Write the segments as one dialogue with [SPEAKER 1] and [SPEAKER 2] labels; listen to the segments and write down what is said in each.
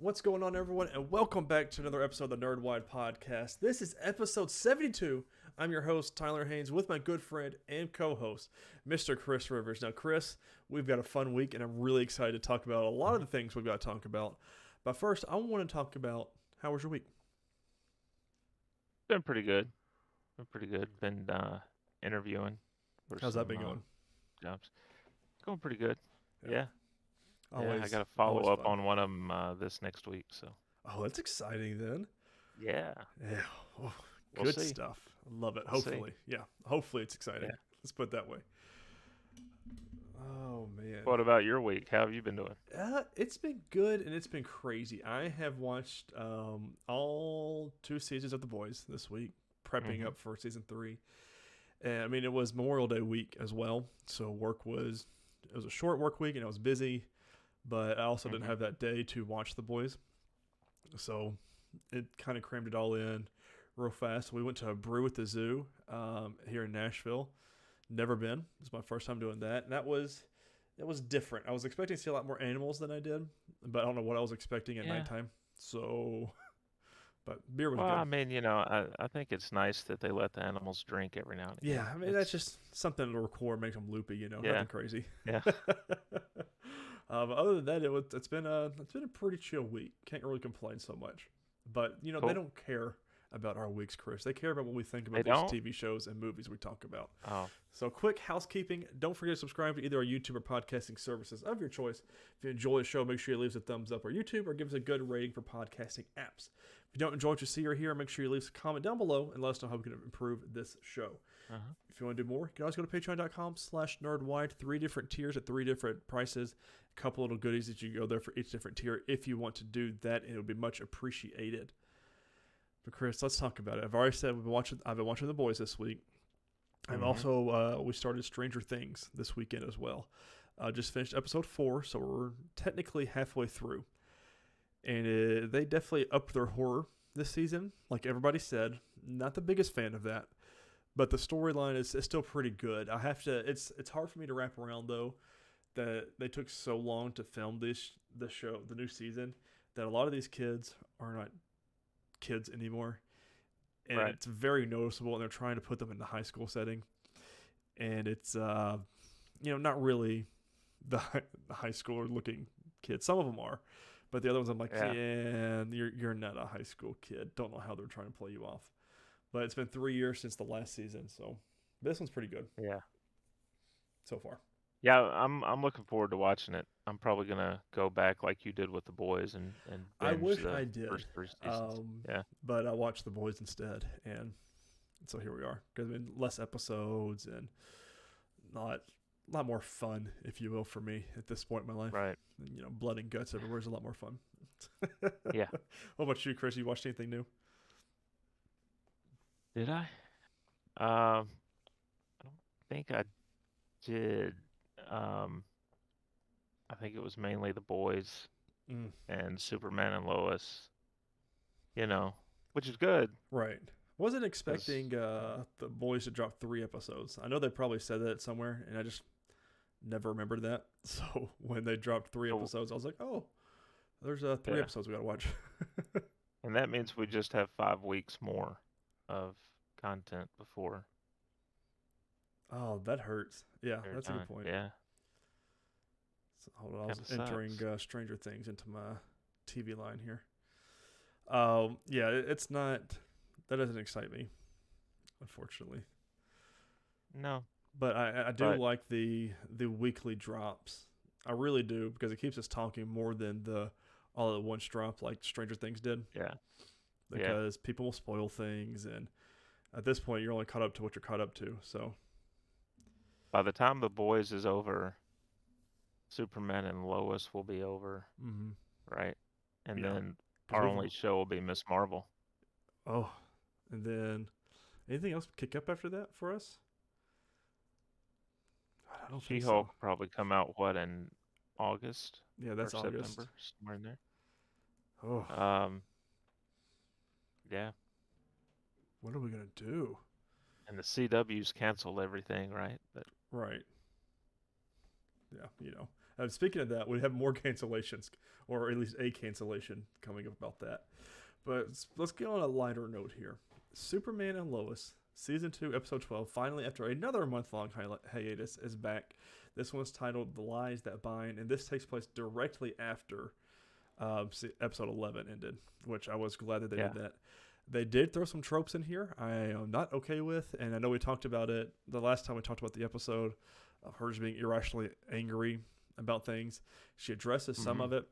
[SPEAKER 1] What's going on, everyone? And welcome back to another episode of the NerdWide podcast. This is episode 72. I'm your host, Tyler Haynes, with my good friend and co-host, Mr. Chris Rivers. Now, Chris, we've got a fun week, and I'm really excited to talk about a lot of the things we've got to talk about. But first, I want to talk about, how was your week?
[SPEAKER 2] Been pretty good. Been pretty good. Been interviewing for
[SPEAKER 1] How's that
[SPEAKER 2] some
[SPEAKER 1] been going?
[SPEAKER 2] jobs. Going pretty good.
[SPEAKER 1] Yeah,
[SPEAKER 2] Yeah. Yeah, I got
[SPEAKER 1] always,
[SPEAKER 2] to follow
[SPEAKER 1] always
[SPEAKER 2] up
[SPEAKER 1] fun.
[SPEAKER 2] on one of them this next week. So,
[SPEAKER 1] Oh, that's exciting then.
[SPEAKER 2] yeah,
[SPEAKER 1] Yeah, oh,
[SPEAKER 2] we'll
[SPEAKER 1] good
[SPEAKER 2] see.
[SPEAKER 1] stuff. I love it.
[SPEAKER 2] We'll see.
[SPEAKER 1] Hopefully, yeah, hopefully it's exciting.
[SPEAKER 2] Yeah.
[SPEAKER 1] Let's put it that way. Oh, man.
[SPEAKER 2] What about your week? How have you been doing?
[SPEAKER 1] It's been good and it's been crazy. I have watched all two seasons of The Boys this week, prepping
[SPEAKER 2] Hmm.
[SPEAKER 1] up for season three. And I mean, it was Memorial Day week as well, so it was a short work week and I was busy, but I also didn't
[SPEAKER 2] Hmm.
[SPEAKER 1] have that day to watch The Boys, so it kind of crammed it all in real fast. We went to a brew at the zoo here in Nashville. Never been. It's my first time doing that, and that was different. I was expecting to see a lot more animals than I did, but I don't know what I was expecting at
[SPEAKER 2] Yeah.
[SPEAKER 1] nighttime. So, but beer was
[SPEAKER 2] Well,
[SPEAKER 1] good.
[SPEAKER 2] I mean, I think it's nice that they let the animals drink every now and
[SPEAKER 1] Yeah,
[SPEAKER 2] again.
[SPEAKER 1] I mean that's
[SPEAKER 2] It's
[SPEAKER 1] just something to record, makes them loopy,
[SPEAKER 2] yeah,
[SPEAKER 1] nothing crazy.
[SPEAKER 2] yeah.
[SPEAKER 1] But other than that, it's been a pretty chill week. Can't really complain so much. But they
[SPEAKER 2] Cool.
[SPEAKER 1] don't care about our weeks, Chris. They care about what we think
[SPEAKER 2] They
[SPEAKER 1] about these
[SPEAKER 2] don't?
[SPEAKER 1] TV shows and movies we talk about.
[SPEAKER 2] Oh,
[SPEAKER 1] So, quick housekeeping. Don't forget to subscribe to either our YouTube or podcasting services of your choice. If you enjoy the show, make sure you leave us a thumbs up on YouTube or give us a good rating for podcasting apps. If you don't enjoy what you see or hear, make sure you leave us a comment down below and let us know how we can improve this show.
[SPEAKER 2] uh-huh.
[SPEAKER 1] If you want to do more, you can always go to patreon.com/nerdwide. 3 different tiers at 3 different prices. A couple little goodies that you go there for each different tier if you want to do that, and it would be much appreciated. But Chris, let's talk about it. I've already said I've been watching The Boys this week. I've
[SPEAKER 2] Hmm.
[SPEAKER 1] also we started Stranger Things this weekend as well. Just finished episode 4, so we're technically halfway through, and they definitely upped their horror this season. Like everybody said, not the biggest fan of that, but the storyline is still pretty good. I have to. It's hard for me to wrap around though that they took so long to film the show, the new season, that a lot of these kids are not kids anymore, and
[SPEAKER 2] Right.
[SPEAKER 1] it's very noticeable. And they're trying to put them in the high school setting, and it's not really the high schooler looking kids. Some of them are, but the other ones I'm like,
[SPEAKER 2] Yeah.
[SPEAKER 1] yeah, you're not a high school kid. Don't know how they're trying to play you off. But it's been 3 years since the last season, so this one's pretty good
[SPEAKER 2] Yeah.
[SPEAKER 1] so far.
[SPEAKER 2] Yeah, I'm looking forward to watching it. I'm probably gonna go back like you did with the boys and
[SPEAKER 1] I
[SPEAKER 2] binge
[SPEAKER 1] wish
[SPEAKER 2] the
[SPEAKER 1] I did,
[SPEAKER 2] first three seasons.
[SPEAKER 1] um,
[SPEAKER 2] Yeah.
[SPEAKER 1] but I watched The Boys instead, and so here we are. Because I mean, less episodes and not a lot more fun, if you will, for me at this point in my life.
[SPEAKER 2] Right.
[SPEAKER 1] Blood and guts everywhere is a lot more fun.
[SPEAKER 2] Yeah.
[SPEAKER 1] What about you, Chris? You watched anything new?
[SPEAKER 2] Did I? I don't think I did. Um, I think it was mainly the boys
[SPEAKER 1] Mm,
[SPEAKER 2] and Superman and Lois. You know, which is good
[SPEAKER 1] right. Wasn't
[SPEAKER 2] because
[SPEAKER 1] expecting the boys to drop 3 episodes. I know they probably said that somewhere, and I just never remembered that. So when they dropped three
[SPEAKER 2] so
[SPEAKER 1] episodes, I was like, oh, there's three
[SPEAKER 2] yeah,
[SPEAKER 1] episodes we gotta watch.
[SPEAKER 2] and that means we just have 5 weeks more of content before
[SPEAKER 1] Oh, that hurts. Yeah,
[SPEAKER 2] they're
[SPEAKER 1] that's a good
[SPEAKER 2] done.
[SPEAKER 1] point.
[SPEAKER 2] Yeah.
[SPEAKER 1] So, hold on, I was
[SPEAKER 2] Kind of
[SPEAKER 1] entering
[SPEAKER 2] sucks.
[SPEAKER 1] Stranger Things into my TV line here. Yeah, it's not. That doesn't excite me, unfortunately.
[SPEAKER 2] No,
[SPEAKER 1] But I do
[SPEAKER 2] but
[SPEAKER 1] like the weekly drops. I really do because it keeps us talking more than the all at once drop like Stranger Things did.
[SPEAKER 2] yeah, yeah.
[SPEAKER 1] Because people will spoil things, and at this point, you're only caught up to what you're caught up to. So,
[SPEAKER 2] By the time the boys is over, Superman and Lois will be over,
[SPEAKER 1] mm-hmm.
[SPEAKER 2] right? And
[SPEAKER 1] Yeah,
[SPEAKER 2] then
[SPEAKER 1] because
[SPEAKER 2] our
[SPEAKER 1] we've
[SPEAKER 2] only show will be Miss Marvel.
[SPEAKER 1] oh, and then anything else kick up after that for us? I don't think so.
[SPEAKER 2] She-Hulk probably come out what in August
[SPEAKER 1] Yeah,
[SPEAKER 2] or
[SPEAKER 1] that's August.
[SPEAKER 2] September, somewhere in there.
[SPEAKER 1] Oh,
[SPEAKER 2] Um, yeah.
[SPEAKER 1] what are we gonna do?
[SPEAKER 2] And the CW's canceled everything, right? But
[SPEAKER 1] Right. Yeah, Speaking of that, we have more cancellations, or at least a cancellation coming up about that. But let's get on a lighter note here. Superman and Lois, season 2, episode 12, finally after another month-long hiatus, is back. This one's titled "The Lies That Bind," and this takes place directly after episode 11 ended, which I was glad that they did that. They did throw some tropes in here I am not okay with, and I know we talked about it the last time we talked about the episode of her just being irrationally angry about things. She addresses some of it,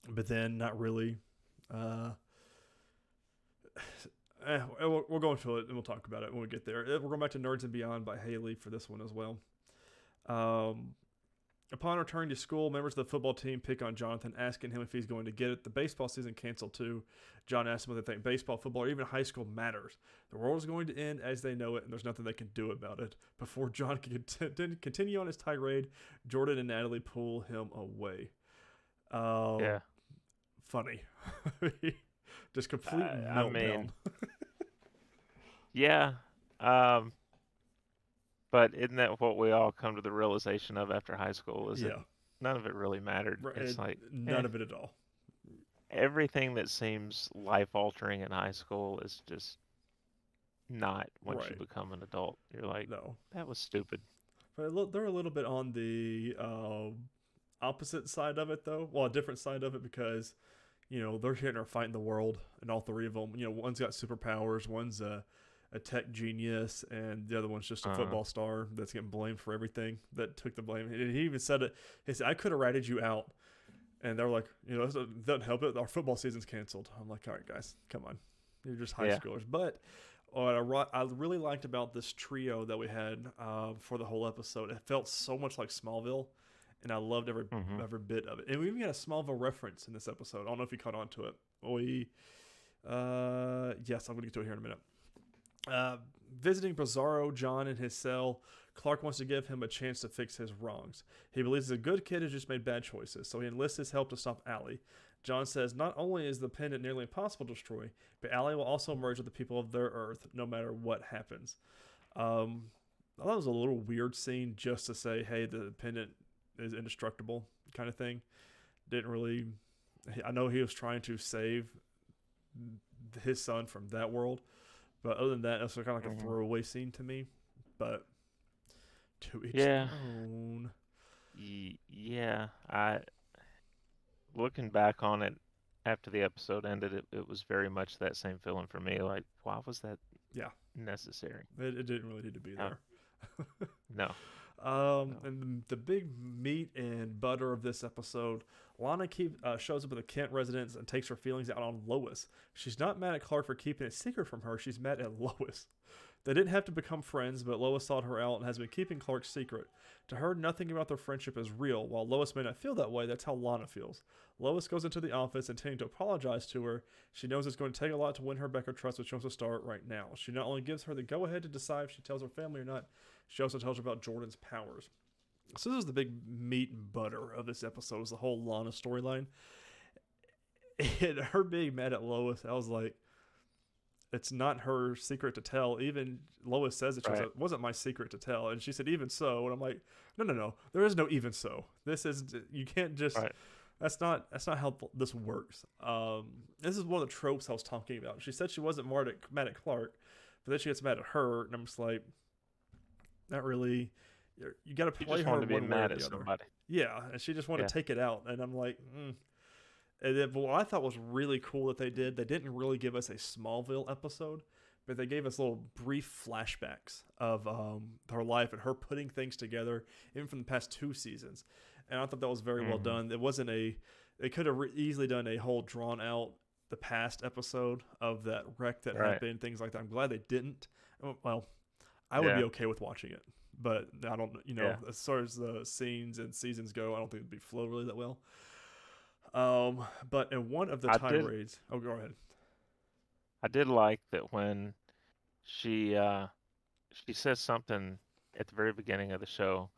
[SPEAKER 1] but then not really. We'll go into it and we'll talk about it when we get there. We're going back to Nerds and Beyond by Haley for this one as well. Upon returning to school, members of the football team pick on Jonathan, asking him if he's going to get it. The baseball season canceled too. John asks them if they think baseball, football, or even high school matters. The world is going to end as they know it, and there's nothing they can do about it. Before John can continue on his tirade, Jordan and Natalie pull him away. Funny. Just complete meltdown. I mean,
[SPEAKER 2] yeah. But isn't that what we all come to the realization of after high school? Is that none of it really mattered.
[SPEAKER 1] Right.
[SPEAKER 2] It's like
[SPEAKER 1] none of it at all.
[SPEAKER 2] Everything that seems life-altering in high school is just not once you become an adult. You're like, no, that was stupid.
[SPEAKER 1] But they're a little bit on the opposite side of it, though. Well, a different side of it because, they're hitting or fighting the world, and all three of them. One's got superpowers, one's a tech genius, and the other one's just a football star that's getting blamed for everything. That took the blame. And he even said it. He said, "I could have ratted you out," and they're like, "It doesn't help it. Our football season's canceled." I'm like, "All right, guys, come on, you're just high schoolers." But what I really liked about this trio that we had for the whole episode, it felt so much like Smallville, and I loved every bit of it. And we even got a Smallville reference in this episode. I don't know if you caught on to it. Yes, I'm going to get to it here in a minute. Visiting Bizarro John in his cell, Clark wants to give him a chance to fix his wrongs. He believes he's a good kid who just made bad choices, so he enlists his help to stop Allie. John says not only is the pendant nearly impossible to destroy, but Allie will also merge with the people of their Earth no matter what happens. I thought it was a little weird scene just to say, hey, the pendant is indestructible kind of thing. Didn't really... I know he was trying to save his son from that world, but other than that, it's kind of like a throwaway scene to me. But to each their own.
[SPEAKER 2] Yeah, looking back on it after the episode ended, it was very much that same feeling for me. Like, why was that necessary?
[SPEAKER 1] It didn't really need to be there.
[SPEAKER 2] No.
[SPEAKER 1] And the big meat and butter of this episode, Lana shows up at the Kent residence and takes her feelings out on Lois. She's not mad at Clark for keeping it secret from her. She's mad at Lois. They didn't have to become friends, but Lois sought her out and has been keeping Clark's secret. To her, nothing about their friendship is real. While Lois may not feel that way, that's how Lana feels. Lois goes into the office intending to apologize to her. She knows it's going to take a lot to win her back her trust, but she wants to start right now. She not only gives her the go-ahead to decide if she tells her family or not, she also tells her about Jordan's powers. So this is the big meat and butter of this episode, is the whole Lana storyline. And her being mad at Lois, I was like, it's not her secret to tell. Even Lois says it wasn't my secret to tell. And she said, even so. And I'm like, no. There is no even so. This is, you can't just, that's not how this works. This is one of the tropes I was talking about. She said she wasn't mad at Clark, but then she gets mad at her. And I'm just like, not really. You got to play her one way or the other. Yeah, and she just wanted to take it out. And I'm like, And then, but what I thought was really cool that they didn't really give us a Smallville episode, but they gave us little brief flashbacks of her life and her putting things together, even from the past 2 seasons. And I thought that was very well done. It wasn't they could have easily done a whole drawn out the past episode of that wreck that happened, things like that. I'm glad they didn't. Well, I would be okay with watching it, but I don't, as far as the scenes and seasons go, I don't think it'd flow really that well. But in one of the tirades, go ahead.
[SPEAKER 2] I did like that when she says something at the very beginning of the show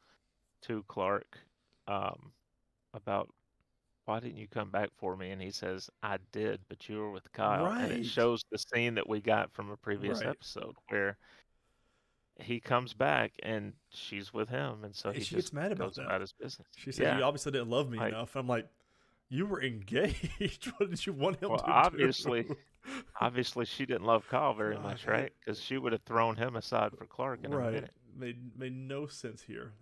[SPEAKER 2] to Clark about, why didn't you come back for me? And he says, I did, but you were with Kyle. Right. And it shows the scene that we got from a previous episode where he comes back and she's with him, and so
[SPEAKER 1] And
[SPEAKER 2] he
[SPEAKER 1] she gets
[SPEAKER 2] just
[SPEAKER 1] mad about
[SPEAKER 2] goes
[SPEAKER 1] that.
[SPEAKER 2] about his business.
[SPEAKER 1] She says, "You
[SPEAKER 2] Yeah,
[SPEAKER 1] obviously didn't love me
[SPEAKER 2] like,
[SPEAKER 1] enough." I'm like, "You were engaged. What did you want him
[SPEAKER 2] well,
[SPEAKER 1] to
[SPEAKER 2] obviously,
[SPEAKER 1] do?"
[SPEAKER 2] obviously she didn't love Kyle very
[SPEAKER 1] Gosh,
[SPEAKER 2] much, right? Because she would have thrown him aside for Clark in a
[SPEAKER 1] right,
[SPEAKER 2] minute.
[SPEAKER 1] made no sense here.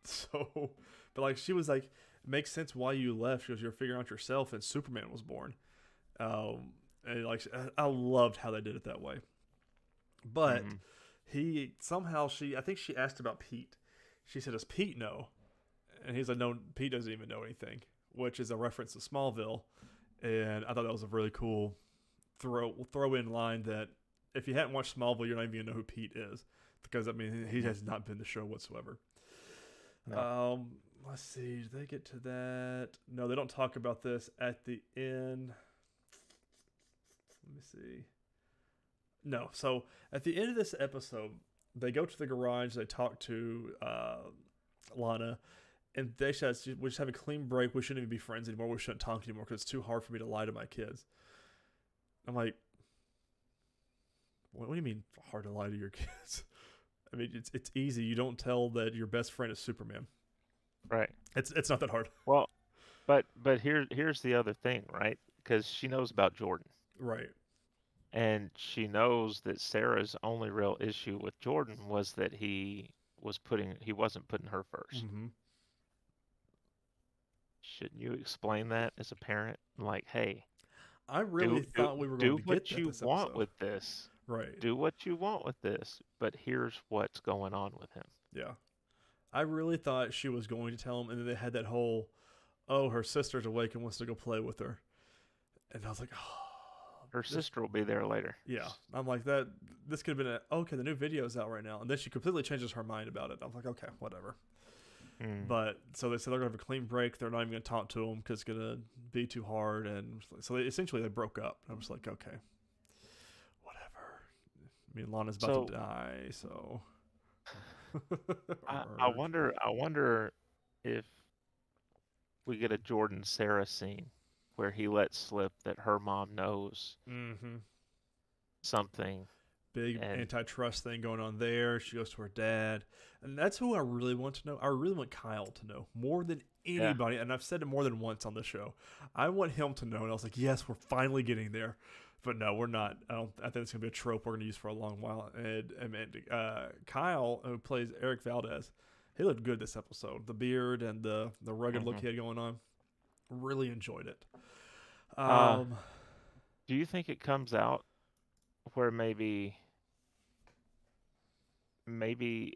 [SPEAKER 1] So, but like she was like, "It makes sense why you left." She goes, "You're figuring out yourself," and Superman was born. And like I loved how they did it that way. But
[SPEAKER 2] Hmm.
[SPEAKER 1] he somehow I think she asked about Pete. She said, "Does Pete know?" And he's like, "No, Pete doesn't even know anything," which is a reference to Smallville. And I thought that was a really cool throw in line that if you hadn't watched Smallville, you're not even gonna know who Pete is, because I mean he
[SPEAKER 2] Hmm.
[SPEAKER 1] has not been the show whatsoever.
[SPEAKER 2] No.
[SPEAKER 1] Let's see. Did they get to that? No, they don't talk about this at the end. Let me see. No. So at the end of this episode, they go to the garage. They talk to Lana, and they said, "We just have a clean break. We shouldn't even be friends anymore. We shouldn't talk anymore because it's too hard for me to lie to my kids." I'm like, what do you mean hard to lie to your kids? I mean, it's easy. You don't tell that your best friend is Superman.
[SPEAKER 2] Right.
[SPEAKER 1] It's not that hard.
[SPEAKER 2] Well, but here's the other thing, right? Because she knows about Jordan,
[SPEAKER 1] Right.
[SPEAKER 2] and she knows that Sarah's only real issue with Jordan was that he wasn't putting her first.
[SPEAKER 1] Mm-hmm.
[SPEAKER 2] Shouldn't you explain that as a parent? Like, hey,
[SPEAKER 1] I really
[SPEAKER 2] do do
[SPEAKER 1] thought we were going
[SPEAKER 2] do
[SPEAKER 1] to get
[SPEAKER 2] what
[SPEAKER 1] that
[SPEAKER 2] you
[SPEAKER 1] this
[SPEAKER 2] want
[SPEAKER 1] episode.
[SPEAKER 2] with this.
[SPEAKER 1] Right.
[SPEAKER 2] Do what you want with this, but here's what's going on with him.
[SPEAKER 1] Yeah. I really thought she was going to tell him, and then they had that whole, "Oh, her sister's awake and wants to go play with her," and I was like, "Oh,
[SPEAKER 2] Her
[SPEAKER 1] this."
[SPEAKER 2] sister will be there later.
[SPEAKER 1] Yeah, I'm like that. This could have been okay. The new video's out right now, and then she completely changes her mind about it. I'm like, okay, whatever.
[SPEAKER 2] Mm.
[SPEAKER 1] But so they said they're gonna have a clean break. They're not even gonna talk to him because it's gonna be too hard, and so they broke up. I was like, okay, whatever. I mean, Lana's about to
[SPEAKER 2] So
[SPEAKER 1] die, so.
[SPEAKER 2] I wonder if we get a Jordan Sarah scene where he lets slip that her mom knows
[SPEAKER 1] Mm-hmm.
[SPEAKER 2] something
[SPEAKER 1] Big
[SPEAKER 2] and
[SPEAKER 1] antitrust thing going on there. She goes to her dad, and that's who I really want to know. I really want Kyle to know more than
[SPEAKER 2] yeah.
[SPEAKER 1] anybody, and I've said it more than once on the show. I want him to know, and I was like, yes, we're finally getting there. But no, we're not. I think it's gonna be a trope we're gonna use for a long while. And Kyle, who plays Eric Valdez, he looked good this episode. The beard and the rugged look
[SPEAKER 2] Hmm.
[SPEAKER 1] he had going on, really enjoyed it.
[SPEAKER 2] Uh,
[SPEAKER 1] Um,
[SPEAKER 2] do you think it comes out where maybe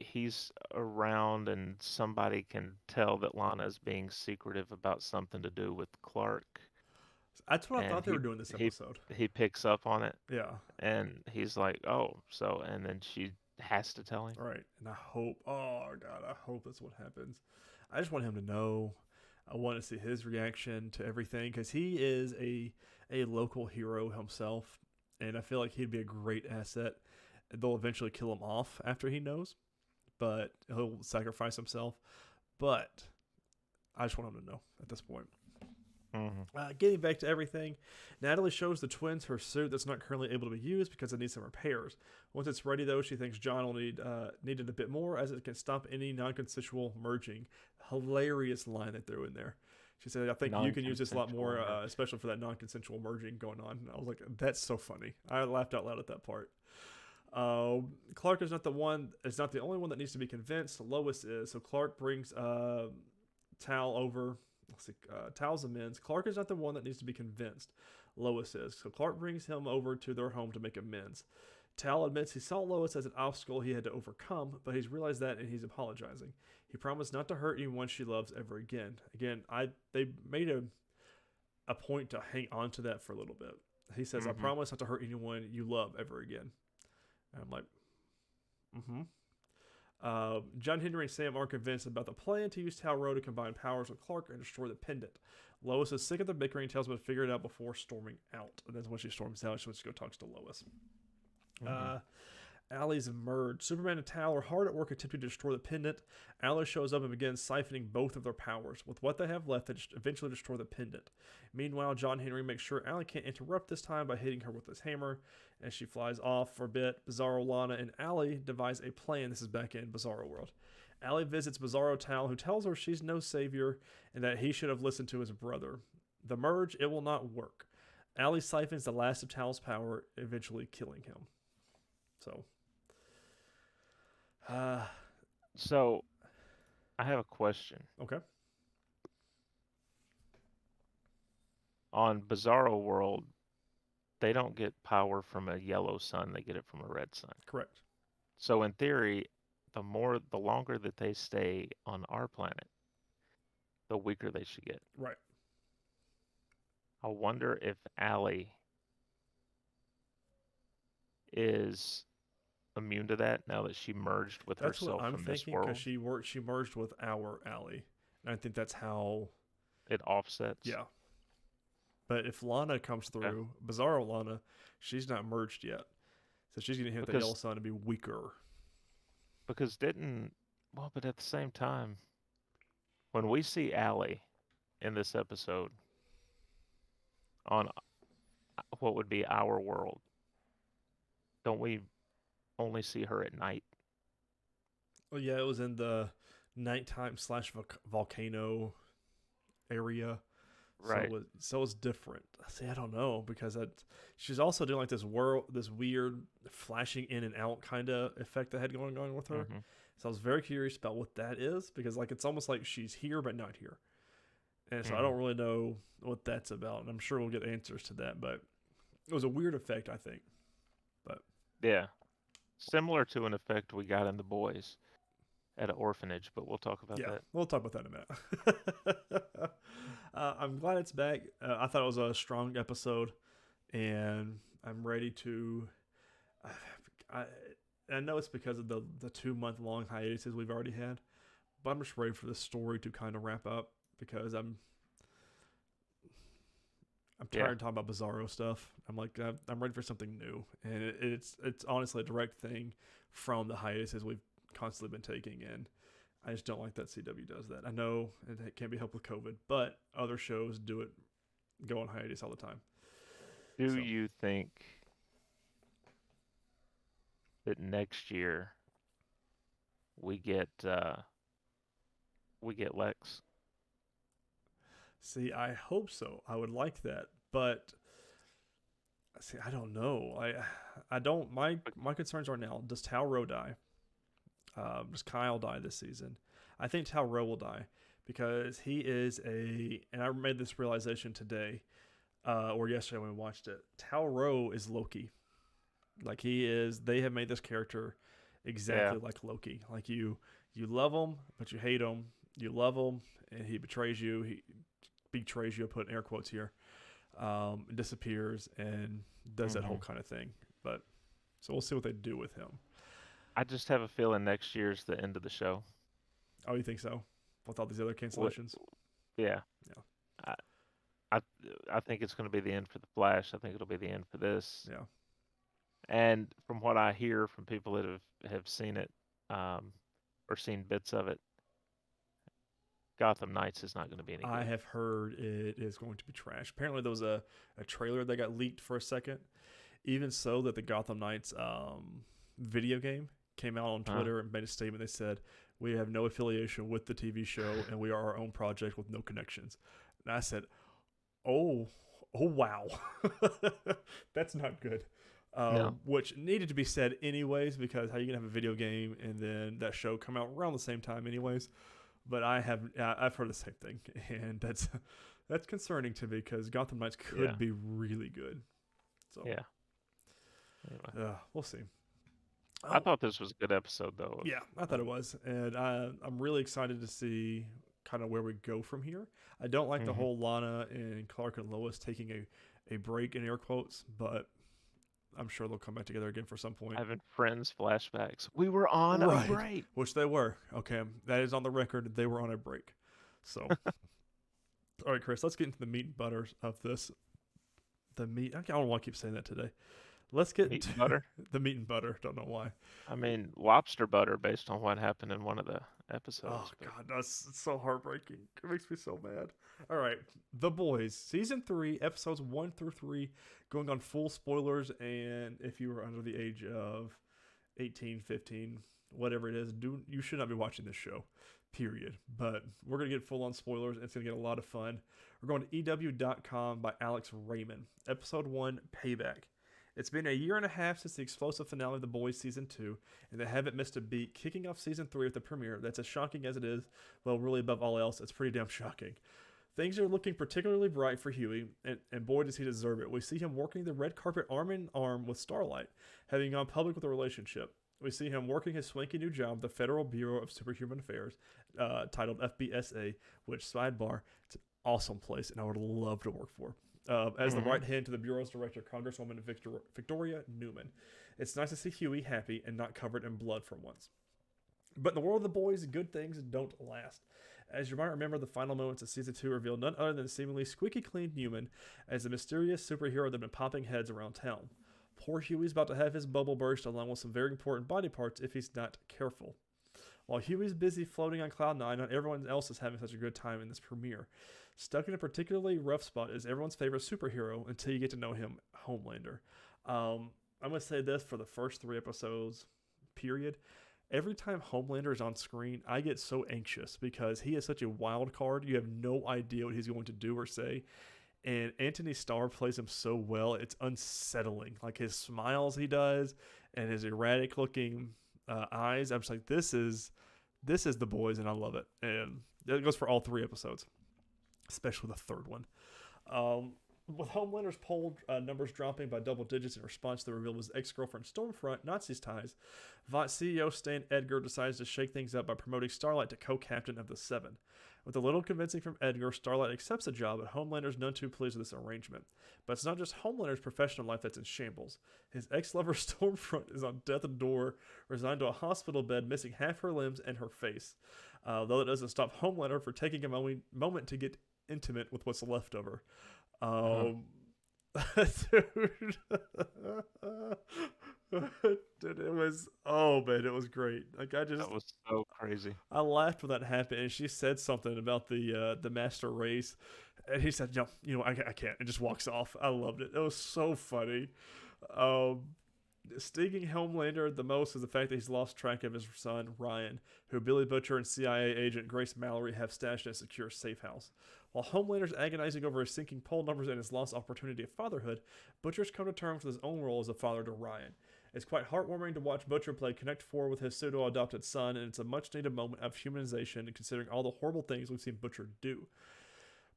[SPEAKER 2] he's around and somebody can tell that Lana's being secretive about something to do with Clark,
[SPEAKER 1] that's what I
[SPEAKER 2] and
[SPEAKER 1] thought they
[SPEAKER 2] he
[SPEAKER 1] were doing this
[SPEAKER 2] he
[SPEAKER 1] episode.
[SPEAKER 2] he picks up on it,
[SPEAKER 1] Yeah.
[SPEAKER 2] and he's like, "Oh, so," and then she has to tell him.
[SPEAKER 1] Right. And I hope, oh God, I hope that's what happens. I just want him to know. I want to see his reaction to everything because he is a local hero himself, and I feel like he'd be a great asset. They'll eventually kill him off after he knows, but he'll sacrifice himself. But I just want him to know at this point.
[SPEAKER 2] Hmm.
[SPEAKER 1] Getting back to everything, Natalie shows the twins her suit that's not currently able to be used because it needs some repairs. Once it's ready, though, she thinks John will need it a bit more as it can stop any non-consensual merging. Hilarious line they threw in there. She said, "I think you can use this a lot
[SPEAKER 2] Non-consensual
[SPEAKER 1] more,
[SPEAKER 2] merge.
[SPEAKER 1] especially for that non-consensual merging going on." And I was like, "That's so funny." I laughed out loud at that part. Clark is not the one. Is not the only one that needs to be convinced. Lois is. So Clark brings Tal over. Let's see, Tal's amends. Clark is not the one that needs to be convinced. Lois is. So Clark brings him over to their home to make amends. Tal admits he saw Lois as an obstacle he had to overcome, but he's realized that and he's apologizing. He promised not to hurt anyone she loves ever again. Again, they made a point to hang on to that for a little bit. He says, "I
[SPEAKER 2] Hmm.
[SPEAKER 1] promise not to hurt anyone you love ever again." And I'm like, mm-hmm. John Henry and Sam are convinced about the plan to use Tal to combine powers with Clark and destroy the pendant. Lois is sick of the bickering and tells them to figure it out before storming out. And then when she storms out, she wants to go talk to Lois.
[SPEAKER 2] Hmm.
[SPEAKER 1] Uh, Allie's emerged. Superman and Tal are hard at work attempting to destroy the pendant. Allie shows up and begins siphoning both of their powers. With what they have left, they eventually destroy the pendant. Meanwhile, John Henry makes sure Allie can't interrupt this time by hitting her with his hammer. As she flies off for a bit, Bizarro, Lana, and Allie devise a plan. This is back in Bizarro World. Allie visits Bizarro Tal, who tells her she's no savior and that he should have listened to his brother. The merge, it will not work. Allie siphons the last of Tal's power, eventually killing him.
[SPEAKER 2] So, I have a question.
[SPEAKER 1] Okay.
[SPEAKER 2] On Bizarro World, they don't get power from a yellow sun, they get it from a red sun.
[SPEAKER 1] Correct.
[SPEAKER 2] So in theory, the longer that they stay on our planet, the weaker they should get.
[SPEAKER 1] Right.
[SPEAKER 2] I wonder if Allie is immune to that now that she merged with
[SPEAKER 1] That's
[SPEAKER 2] herself
[SPEAKER 1] what I'm
[SPEAKER 2] from this
[SPEAKER 1] thinking,
[SPEAKER 2] world.
[SPEAKER 1] because she merged with our Allie. And I think that's how...
[SPEAKER 2] It offsets.
[SPEAKER 1] Yeah. But if Lana comes through, Bizarro Lana, she's not merged yet. So she's going to hit the yellow sun and be weaker.
[SPEAKER 2] But at the same time, when we see Allie in this episode on what would be our world, don't we only see her at night?
[SPEAKER 1] Well, yeah, it was in the nighttime / volcano area.
[SPEAKER 2] Right.
[SPEAKER 1] So it's different. See, I don't know, because she's also doing like this weird flashing in and out kind of effect that had going on with her.
[SPEAKER 2] Mm-hmm.
[SPEAKER 1] So I was very curious about what that is, because like it's almost like she's here but not here. And so I don't really know what that's about, and I'm sure we'll get answers to that, but it was a weird effect, I think. But
[SPEAKER 2] yeah, similar to an effect we got in The Boys at an orphanage, but we'll talk about that.
[SPEAKER 1] We'll talk about that in a minute. I'm glad it's back. I thought it was a strong episode, and I'm ready to... I know it's because of the 2-month-long hiatuses we've already had, but I'm just ready for the story to kind of wrap up, because I'm tired of talking about Bizarro stuff. I'm like, I'm ready for something new, and it's honestly a direct thing from the hiatuses we've constantly been taking, and I just don't like that CW does that. I know it can't be helped with COVID, but other shows do it, go on hiatus all the time.
[SPEAKER 2] Do you think that next year we get Lex?
[SPEAKER 1] See, I hope so. I would like that, but see, I don't know. I don't. My concerns are now: does Tal Rowe die? Does Kyle die this season? I think Tal Rowe will die, because he is and I made this realization today, or yesterday when we watched it. Tal Rowe is Loki. Like he is. They have made this character exactly like Loki. Like you love him, but you hate him. You love him, and he betrays you. He betrays you. I put in air quotes here. Disappears and does that whole kind of thing. But so we'll see what they do with him.
[SPEAKER 2] I just have a feeling next year's the end of the show.
[SPEAKER 1] Oh, you think so? With all these other cancellations?
[SPEAKER 2] Yeah. I think it's going to be the end for the Flash. I think it'll be the end for this.
[SPEAKER 1] Yeah.
[SPEAKER 2] And from what I hear from people that have seen it, or seen bits of it, Gotham Knights is not going to be any good.
[SPEAKER 1] I have heard it is going to be trash. Apparently there was a trailer that got leaked for a second. Even so, that the Gotham Knights video game came out on Twitter and made a statement. They said, we have no affiliation with the TV show, and we are our own project with no connections. And I said, oh wow. That's not good.
[SPEAKER 2] No.
[SPEAKER 1] Which needed to be said anyways, because how you can have a video game and then that show come out around the same time anyways. But I've heard the same thing, and that's concerning to me, because Gotham Knights could be really good. So
[SPEAKER 2] yeah. Anyway.
[SPEAKER 1] We'll see.
[SPEAKER 2] I thought this was a good episode, though.
[SPEAKER 1] Yeah, I thought it was, and I'm really excited to see kind of where we go from here. I don't like the whole Lana and Clark and Lois taking a break in air quotes, but I'm sure they'll come back together again for some point.
[SPEAKER 2] Having Friends flashbacks. We were on a break.
[SPEAKER 1] Which they were. Okay, that is on the record. They were on a break. So, all right, Chris, let's get into the meat and butter of this. The meat. I don't want to keep saying that today. let's get
[SPEAKER 2] Meat
[SPEAKER 1] into
[SPEAKER 2] and butter.
[SPEAKER 1] the meat and butter. Don't know why.
[SPEAKER 2] I mean, lobster butter based on what happened in one of the
[SPEAKER 1] Oh
[SPEAKER 2] episodes, but
[SPEAKER 1] God, that's it's so heartbreaking. It makes me so mad. All right, The Boys, season 3, episodes 1 through 3, going on full spoilers. And if you were under the age of 18, 15, whatever it is, you should not be watching this show. Period. But we're gonna get full on spoilers. And it's gonna get a lot of fun. We're going to EW.com by Alex Raymond. Episode 1, Payback. It's been a year and a half since the explosive finale of The Boys Season 2, and they haven't missed a beat, kicking off Season 3 with the premiere. That's as shocking as it is. Well, really, above all else, it's pretty damn shocking. Things are looking particularly bright for Huey, and boy, does he deserve it. We see him working the red carpet arm in arm with Starlight, having gone public with a relationship. We see him working his swanky new job, the Federal Bureau of Superhuman Affairs, titled FBSA, which, sidebar, it's an awesome place, and I would love to work for. As the right hand to the Bureau's director, Congresswoman Victoria Newman. It's nice to see Huey happy and not covered in blood for once. But in the world of The Boys, good things don't last. As you might remember, the final moments of Season 2 revealed none other than the seemingly squeaky clean Newman as the mysterious superhero that had been popping heads around town. Poor Huey's about to have his bubble burst along with some very important body parts if he's not careful. While Huey's busy floating on Cloud 9, not everyone else is having such a good time in this premiere. Stuck in a particularly rough spot is everyone's favorite superhero until you get to know him, Homelander. I'm going to say this for the first 3 episodes, period. Every time Homelander is on screen, I get so anxious because he is such a wild card. You have no idea what he's going to do or say. And Anthony Starr plays him so well, it's unsettling. Like his smiles he does and his erratic looking eyes. I'm just like, this is The Boys, and I love it. And it goes for all 3 episodes, especially the 3rd one. With Homelander's poll numbers dropping by double digits in response to the reveal of his ex-girlfriend Stormfront Nazi's ties, Vought CEO Stan Edgar decides to shake things up by promoting Starlight to co-captain of the Seven. With a little convincing from Edgar, Starlight accepts the job, and Homelander's none too pleased with this arrangement. But it's not just Homelander's professional life that's in shambles. His ex-lover Stormfront is on death's door, resigned to a hospital bed, missing half her limbs and her face. Though it doesn't stop Homelander from taking a moment to get intimate with what's left of her. Dude. Dude, it was it was great. Like
[SPEAKER 2] that was so crazy.
[SPEAKER 1] I laughed when that happened, and she said something about the master race, and he said, "No, I can't," and just walks off. I loved it. It was so funny. Stinging Homelander the most is the fact that he's lost track of his son Ryan, who Billy Butcher and CIA agent Grace Mallory have stashed in a secure safe house. While Homelander's agonizing over his sinking poll numbers and his lost opportunity of fatherhood, Butcher's come to terms with his own role as a father to Ryan. It's quite heartwarming to watch Butcher play Connect 4 with his pseudo-adopted son, and it's a much-needed moment of humanization considering all the horrible things we've seen Butcher do.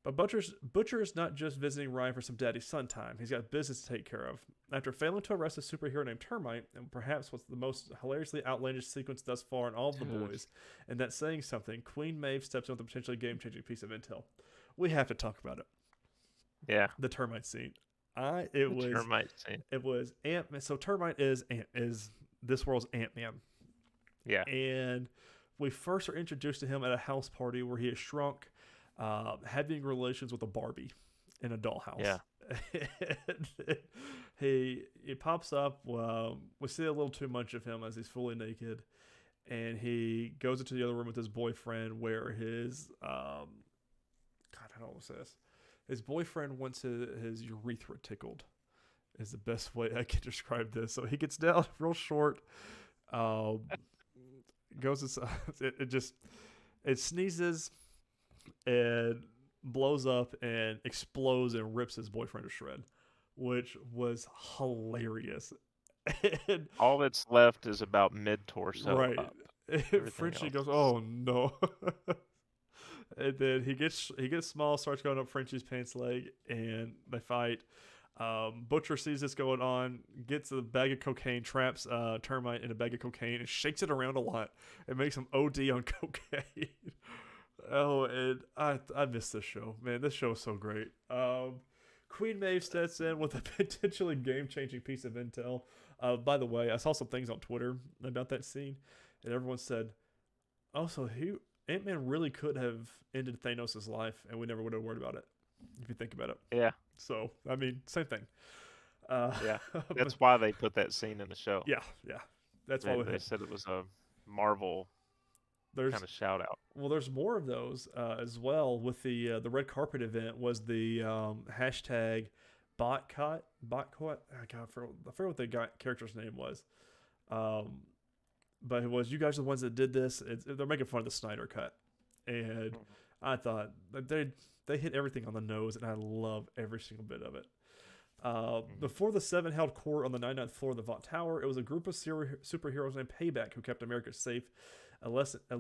[SPEAKER 1] But Butcher is not just visiting Ryan for some daddy-son time. He's got business to take care of. After failing to arrest a superhero named Termite, and perhaps what's the most hilariously outlandish sequence thus far in all of The Boys, and that's saying something, Queen Maeve steps in with a potentially game-changing piece of intel. We have to talk about it.
[SPEAKER 2] Yeah.
[SPEAKER 1] The Termite scene.
[SPEAKER 2] Termite scene.
[SPEAKER 1] It was Ant-Man. So Termite is this world's Ant-Man.
[SPEAKER 2] Yeah.
[SPEAKER 1] And we first are introduced to him at a house party where he is shrunk, having relations with a Barbie in a dollhouse.
[SPEAKER 2] Yeah.
[SPEAKER 1] he pops up. We see a little too much of him as he's fully naked, and he goes into the other room with his boyfriend, where his God, I don't know what this. His boyfriend wants his urethra tickled. Is the best way I can describe this. So he gets down real short. Goes inside. It sneezes and blows up and explodes and rips his boyfriend to shred, which was hilarious. And,
[SPEAKER 2] all that's left is about mid torso.
[SPEAKER 1] Right. Frenchie goes, "Oh no." And then he gets small, starts going up Frenchie's pants leg, and they fight. Butcher sees this going on, gets a bag of cocaine, traps Termite in a bag of cocaine, and shakes it around a lot. It makes him OD on cocaine. Oh, and I miss this show, man. This show is so great. Queen Maeve steps in with a potentially game-changing piece of intel. By the way, I saw some things on Twitter about that scene, and everyone said, "Oh, so Ant-Man really could have ended Thanos' life, and we never would have worried about it, if you think about it."
[SPEAKER 2] Yeah.
[SPEAKER 1] So, I mean, same thing.
[SPEAKER 2] Yeah,
[SPEAKER 1] But
[SPEAKER 2] that's why they put that scene in the show.
[SPEAKER 1] yeah, yeah, that's why
[SPEAKER 2] They said it was a Marvel kind
[SPEAKER 1] there's
[SPEAKER 2] of shout out.
[SPEAKER 1] well, there's more of those as well. With the red carpet event was the hashtag botcot. I forgot what the character's name was. Um, but it was you guys are the ones that did this. They're making fun of the Snyder cut, and
[SPEAKER 2] Mhm.
[SPEAKER 1] I thought that they hit everything on the nose, and I love every single bit of it.
[SPEAKER 2] Mhm.
[SPEAKER 1] Before the Seven held court on the 99th floor of the Vought Tower, it was a group of superheroes named Payback who kept America safe, at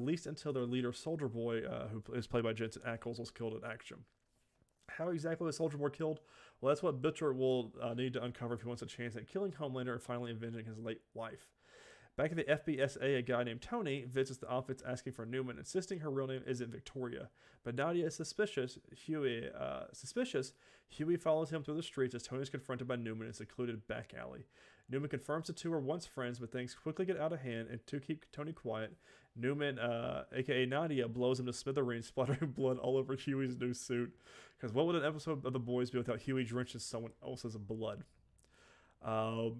[SPEAKER 1] least until their leader, Soldier Boy, who is played by Jensen Ackles, was killed in action. How exactly was Soldier Boy killed? Well, that's what Butcher will need to uncover if he wants a chance at killing Homelander and finally avenging his late wife. Back at the FBSA, a guy named Tony visits the office asking for Newman, insisting her real name isn't Victoria. But Nadia is suspicious. Huey follows him through the streets as Tony is confronted by Newman in a secluded back alley. Newman confirms the two were once friends, but things quickly get out of hand, and to keep Tony quiet, Newman, aka Nadia, blows him to smithereens, splattering blood all over Huey's new suit. Because what would an episode of The Boys be without Huey drenched in someone else's blood? So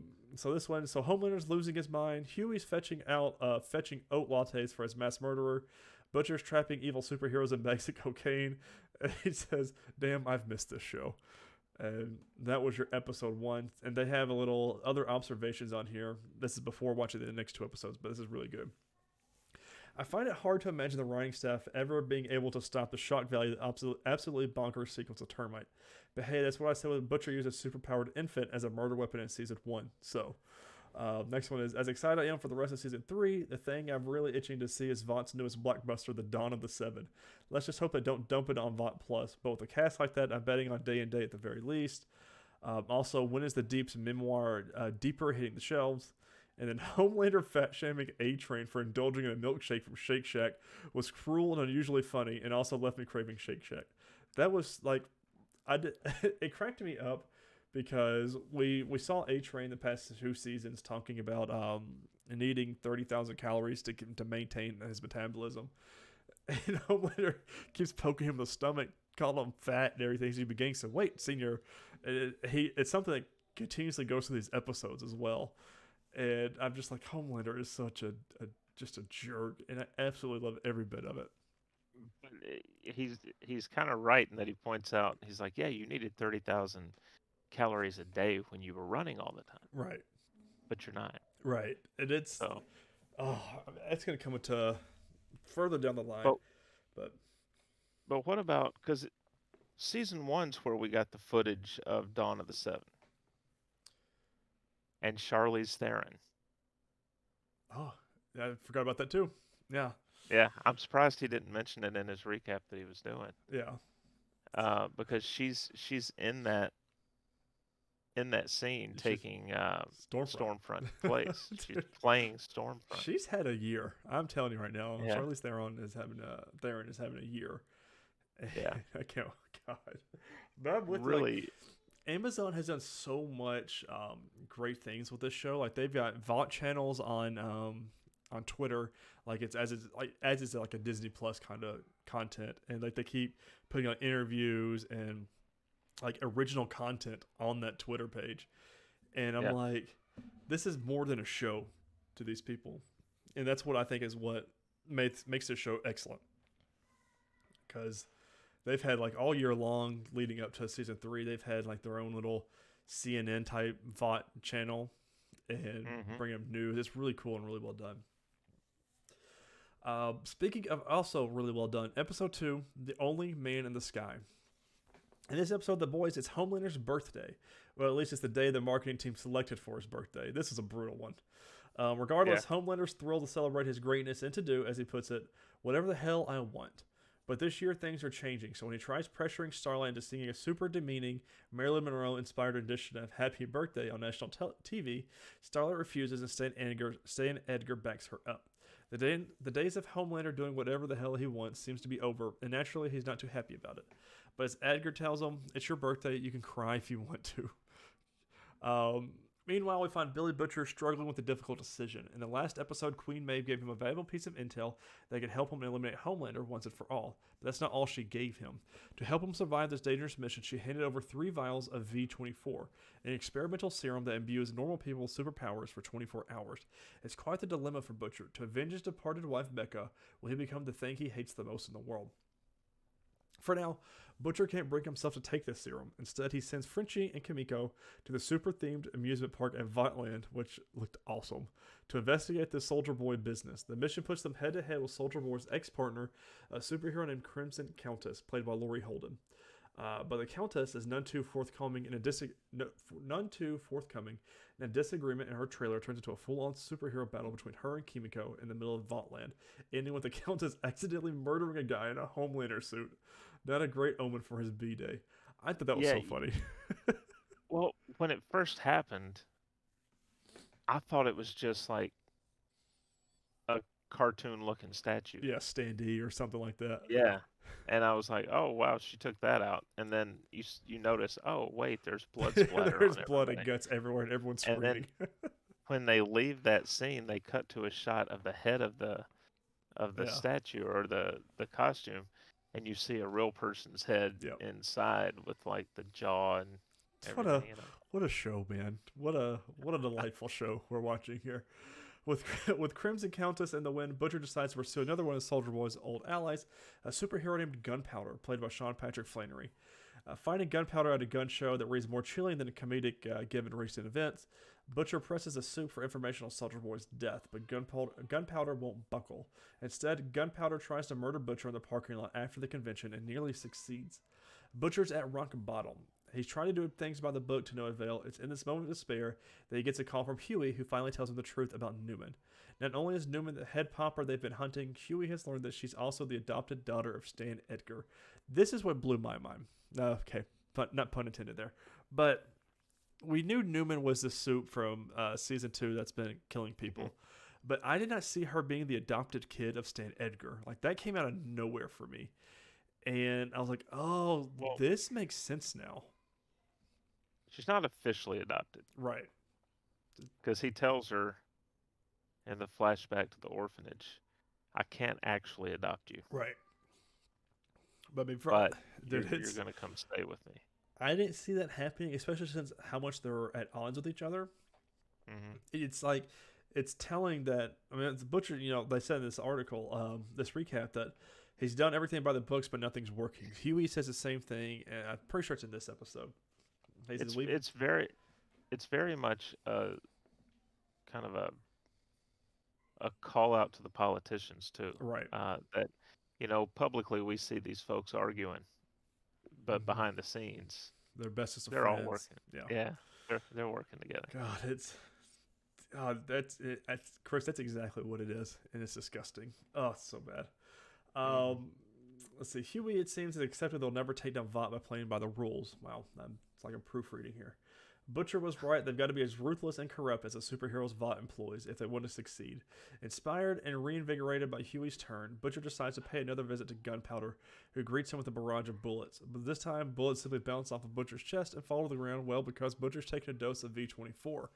[SPEAKER 1] Homelander's losing his mind. Huey's fetching oat lattes for his mass murderer. Butcher's trapping evil superheroes in bags of cocaine. And he says, "Damn, I've missed this show." And that was your episode 1. And they have a little other observations on here. This is before watching the next 2 episodes, but this is really good. I find it hard to imagine the writing staff ever being able to stop the shock value that absolutely bonkers sequence of Termite. But hey, that's what I said when Butcher used a superpowered infant as a murder weapon in season 1. So, next one is, as excited I am for the rest of season 3, the thing I'm really itching to see is Vaught's newest blockbuster, The Dawn of the Seven. Let's just hope they don't dump it on Vought Plus. But with a cast like that, I'm betting on Day and Day at the very least. Also, when is the Deep's memoir Deeper hitting the shelves? And then Homelander fat shaming A-Train for indulging in a milkshake from Shake Shack was cruel and unusually funny, and also left me craving Shake Shack. That was like, it cracked me up because we saw A-Train the past 2 seasons talking about needing 30,000 calories to maintain his metabolism, and Homelander keeps poking him in the stomach, calling him fat and everything. So he begins to wait, senior. It's something that continuously goes through these episodes as well. And I'm just like, Homelander is such just a jerk, and I absolutely love every bit of it.
[SPEAKER 2] But he's kind of right in that he points out he's like, yeah, you needed 30,000 calories a day when you were running all the time,
[SPEAKER 1] Right,
[SPEAKER 2] but you're not.
[SPEAKER 1] right, and it's
[SPEAKER 2] So,
[SPEAKER 1] oh, it's gonna come into further down the line,
[SPEAKER 2] but
[SPEAKER 1] but
[SPEAKER 2] but what about because season one's where we got the footage of Dawn of the Seven and Charlize Theron.
[SPEAKER 1] oh, I forgot about that too. Yeah,
[SPEAKER 2] Yeah, I'm surprised he didn't mention it in his recap that he was doing.
[SPEAKER 1] yeah,
[SPEAKER 2] Because she's in that scene
[SPEAKER 1] she's
[SPEAKER 2] taking
[SPEAKER 1] Stormfront.
[SPEAKER 2] Stormfront place. She's playing Stormfront.
[SPEAKER 1] She's had a year. I'm telling you right now,
[SPEAKER 2] Yeah,
[SPEAKER 1] Charlize Theron is having a year.
[SPEAKER 2] yeah,
[SPEAKER 1] I can't. God, but I'm with you, like,
[SPEAKER 2] really.
[SPEAKER 1] Amazon has done so much great things with this show. Like they've got Vought channels on Twitter, like it's like a Disney Plus kind of content, and like they keep putting on interviews and like original content on that Twitter page. And I'm
[SPEAKER 2] Yeah,
[SPEAKER 1] like, this is more than a show to these people, and that's what I think is what makes this show excellent, because they've had like all year long leading up to season 3, they've had like their own little CNN type Vought channel and
[SPEAKER 2] hmm
[SPEAKER 1] bring up news. It's really cool and really well done. Speaking of also really well done, episode 2, The Only Man in the Sky. In this episode, the boys, it's Homelander's birthday. Well, at least it's the day the marketing team selected for his birthday. This is a brutal one.
[SPEAKER 2] yeah,
[SPEAKER 1] Regardless, Homelander's thrilled to celebrate his greatness and to do, as he puts it, whatever the hell I want. But this year, things are changing, so when he tries pressuring Starlight into singing a super demeaning Marilyn Monroe-inspired rendition of Happy Birthday on national TV, Starlight refuses and Stan Edgar backs her up. The days of Homelander doing whatever the hell he wants seems to be over, and naturally he's not too happy about it. But as Edgar tells him, it's your birthday, you can cry if you want to. Meanwhile, we find Billy Butcher struggling with a difficult decision. In the last episode, Queen Maeve gave him a valuable piece of intel that could help him eliminate Homelander once and for all. But that's not all she gave him. To help him survive this dangerous mission, she handed over 3 vials of V24, an experimental serum that imbues normal people with superpowers for 24 hours. It's quite the dilemma for Butcher. To avenge his departed wife Becca, will he become the thing he hates the most in the world? For now, Butcher can't bring himself to take this serum. Instead, he sends Frenchie and Kimiko to the super-themed amusement park at Votland, which looked awesome, to investigate the Soldier Boy business. The mission puts them head-to-head with Soldier Boy's ex-partner, a superhero named Crimson Countess, played by Laurie Holden. But the Countess is none too forthcoming in a disagreement, and her trailer turns into a full-on superhero battle between her and Kimiko in the middle of Votland, ending with the Countess accidentally murdering a guy in a Homelander suit. Not a great omen for his B-Day. I thought that was
[SPEAKER 2] Yeah,
[SPEAKER 1] so funny.
[SPEAKER 2] well, when it first happened, I thought it was just like a cartoon-looking statue.
[SPEAKER 1] Yeah, standee or something like that.
[SPEAKER 2] Yeah. And I was like, "Oh, wow, she took that out." And then you notice, "Oh, wait, there's blood splatter
[SPEAKER 1] There's
[SPEAKER 2] on
[SPEAKER 1] blood and
[SPEAKER 2] everybody."
[SPEAKER 1] guts everywhere, and everyone's
[SPEAKER 2] And
[SPEAKER 1] screaming.
[SPEAKER 2] then when they leave that scene, they cut to a shot of the head of the
[SPEAKER 1] Yeah.
[SPEAKER 2] statue or the costume, and you see a real person's head
[SPEAKER 1] Yep.
[SPEAKER 2] inside with like the jaw and
[SPEAKER 1] What a
[SPEAKER 2] everything.
[SPEAKER 1] what a show, man! What a delightful show we're watching here. With with Crimson Countess in the win, Butcher decides to pursue another one of Soldier Boy's old allies, a superhero named Gunpowder, played by Sean Patrick Flannery. Finding Gunpowder at a gun show that reads more chilling than a comedic given recent events, Butcher presses a soup for information on Soldier Boy's death, but Gunpowder won't buckle. Instead, Gunpowder tries to murder Butcher in the parking lot after the convention and nearly succeeds. Butcher's at rock bottom. He's trying to do things by the book to no avail. It's in this moment of despair that he gets a call from Huey, who finally tells him the truth about Newman. Not only is Newman the head popper they've been hunting, Huey has learned that she's also the adopted daughter of Stan Edgar. This is what blew my mind. Okay, not pun intended there. But we knew Newman was the soup from season 2 that's been killing people.
[SPEAKER 2] Mm-hmm.
[SPEAKER 1] But I did not see her being the adopted kid of Stan Edgar. Like, that came out of nowhere for me. And I was like, oh,
[SPEAKER 2] Well,
[SPEAKER 1] this makes sense now.
[SPEAKER 2] she's not officially adopted
[SPEAKER 1] Right.
[SPEAKER 2] because he tells her in the flashback to the orphanage, "I can't actually adopt you,
[SPEAKER 1] Right. But, I mean,
[SPEAKER 2] but
[SPEAKER 1] dude,
[SPEAKER 2] you're going to come stay with me."
[SPEAKER 1] I didn't see that happening, especially since how much they're at odds with each other.
[SPEAKER 2] Mm-hmm.
[SPEAKER 1] It's like, it's telling that, I mean, the Butcher, they said in this article, this recap, that he's done everything by the books, but nothing's working. Huey says the same thing, and I'm pretty sure it's in this episode.
[SPEAKER 2] It's very much kind of a call out to the politicians too.
[SPEAKER 1] Right.
[SPEAKER 2] That publicly we see these folks arguing, but
[SPEAKER 1] Mhm.
[SPEAKER 2] behind the scenes
[SPEAKER 1] They're bestest of
[SPEAKER 2] they're
[SPEAKER 1] friends.
[SPEAKER 2] all working.
[SPEAKER 1] Yeah.
[SPEAKER 2] Yeah, they're working together.
[SPEAKER 1] God, that's it. Chris, that's exactly what it is, and it's disgusting. Oh, it's so bad. Let's see. Huey, it seems, has accepted they'll never take down Vought by playing by the rules. Wow, it's like a proofreading here. Butcher was right. They've got to be as ruthless and corrupt as the superheroes Vought employs if they want to succeed. Inspired and reinvigorated by Huey's turn, Butcher decides to pay another visit to Gunpowder, who greets him with a barrage of bullets. But this time, bullets simply bounce off of Butcher's chest and fall to the ground, well, because Butcher's taken a dose of V24.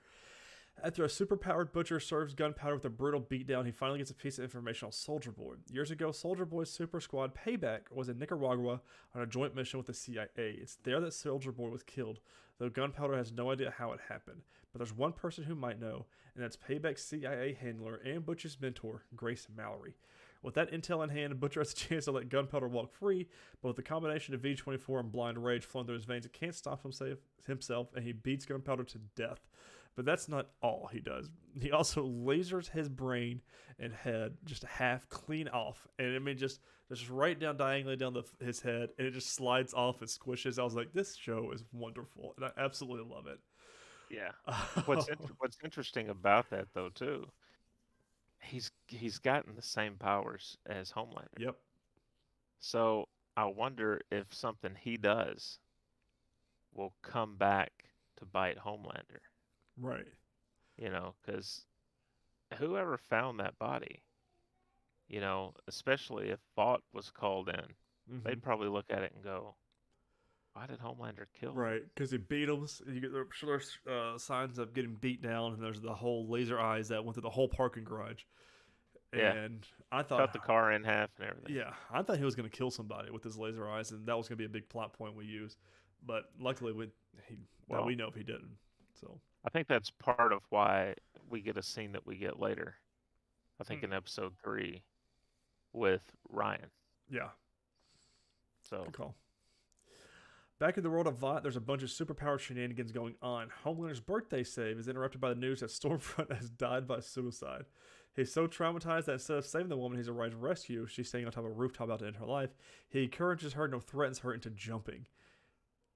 [SPEAKER 1] After a superpowered Butcher serves Gunpowder with a brutal beatdown, he finally gets a piece of information on Soldier Boy. Years ago, Soldier Boy's super squad Payback was in Nicaragua on a joint mission with the CIA. It's there that Soldier Boy was killed, though Gunpowder has no idea how it happened. But there's one person who might know, and that's Payback's CIA handler and Butcher's mentor, Grace Mallory. With that intel in hand, Butcher has a chance to let Gunpowder walk free, but with the combination of V24 and blind rage flowing through his veins, it can't stop himself, and he beats Gunpowder to death. But that's not all he does. He also lasers his brain and head just half clean off. And I mean, just right down diagonally down his head, and it just slides off and squishes. I was like, this show is wonderful, and I absolutely love it.
[SPEAKER 2] Yeah. What's interesting about that though too, he's gotten the same powers as Homelander.
[SPEAKER 1] Yep.
[SPEAKER 2] So I wonder if something he does will come back to bite Homelander.
[SPEAKER 1] Right.
[SPEAKER 2] Because whoever found that body, especially if Vought was called in, they'd probably look at it and go, why did Homelander kill him?
[SPEAKER 1] Right, because he beat him. You get there's signs of getting beat down, and there's the whole laser eyes that went through the whole parking garage.
[SPEAKER 2] Yeah,
[SPEAKER 1] And I thought,
[SPEAKER 2] cut the car in half and everything.
[SPEAKER 1] yeah, I thought he was going to kill somebody with his laser eyes, and that was going to be a big plot point we use. But luckily, that
[SPEAKER 2] Well,
[SPEAKER 1] we know if he didn't. So,
[SPEAKER 2] I think that's part of why we get a scene that we get later. I think
[SPEAKER 1] hmm,
[SPEAKER 2] in episode 3 with Ryan.
[SPEAKER 1] yeah,
[SPEAKER 2] So
[SPEAKER 1] good call. Back in the world of Vought, there's a bunch of superpowered shenanigans going on. Homelander's birthday save is interrupted by the news that Stormfront has died by suicide. He's so traumatized that instead of saving the woman he's arrived to rescue, she's staying on top of a rooftop about to end her life. He encourages her and threatens her into jumping.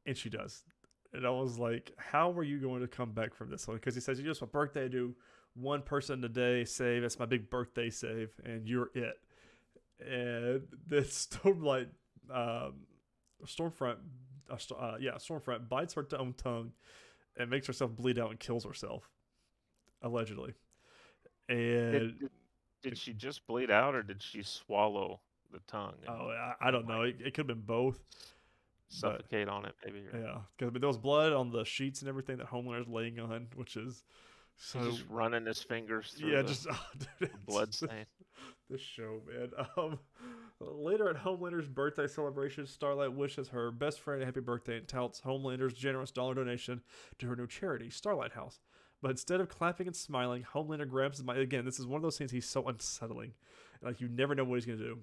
[SPEAKER 1] And she does. And I was like, how are you going to come back from this one? Because he says, you just my birthday, I do one person a day save. That's my big birthday save, and you're it. And then Stormfront Stormfront bites her own tongue and makes herself bleed out and kills herself, allegedly.
[SPEAKER 2] did,
[SPEAKER 1] And
[SPEAKER 2] did, did she just bleed out or did she swallow the tongue and,
[SPEAKER 1] I don't know.
[SPEAKER 2] like
[SPEAKER 1] It could have been both, but
[SPEAKER 2] suffocate on it maybe? Or
[SPEAKER 1] yeah, because there was blood on the sheets and everything that Homelander's laying on, which is
[SPEAKER 2] he's
[SPEAKER 1] so
[SPEAKER 2] just running his fingers through
[SPEAKER 1] yeah,
[SPEAKER 2] the,
[SPEAKER 1] just dude,
[SPEAKER 2] the blood stain.
[SPEAKER 1] this show, man. Later at Homelander's birthday celebration, Starlight wishes her best friend a happy birthday and touts Homelander's generous dollar donation to her new charity, Starlight House. But instead of clapping and smiling, Homelander grabs his mic. Again, this is one of those scenes he's so unsettling. Like, you never know what he's going to do.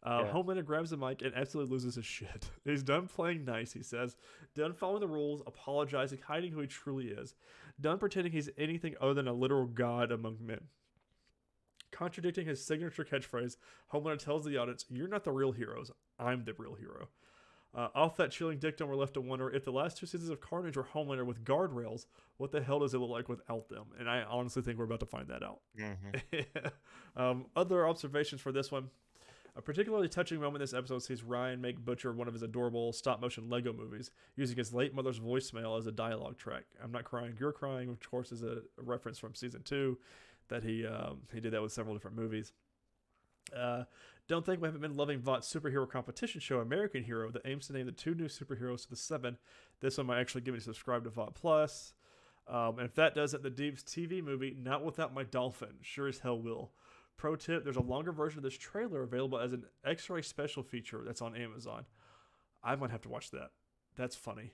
[SPEAKER 2] Yeah.
[SPEAKER 1] Homelander grabs the mic and absolutely loses his shit. He's done playing nice, he says. Done following the rules, apologizing, hiding who he truly is. Done pretending he's anything other than a literal god among men. Contradicting his signature catchphrase, Homelander tells the audience, "You're not the real heroes. I'm the real hero." Off that chilling dictum, we're left to wonder if the last two seasons of Carnage were Homelander with guardrails, what the hell does it look like without them? And I honestly think we're about to find that out. Other observations for this one. A particularly touching moment in this episode sees Ryan make Butcher one of his adorable stop-motion Lego movies, using his late mother's voicemail as a dialogue track. "I'm not crying, you're crying," which of course is a reference from season 2 that he did that with several different movies. Don't think we haven't been loving Vought's superhero competition show, American Hero, that aims to name the 2 new superheroes to the 7. This one might actually give me to subscribe to Vought Plus. And if that doesn't, the Deep's TV movie, Not Without My Dolphin, sure as hell will. Pro tip, there's a longer version of this trailer available as an X-ray special feature that's on Amazon. I might have to watch that. That's funny.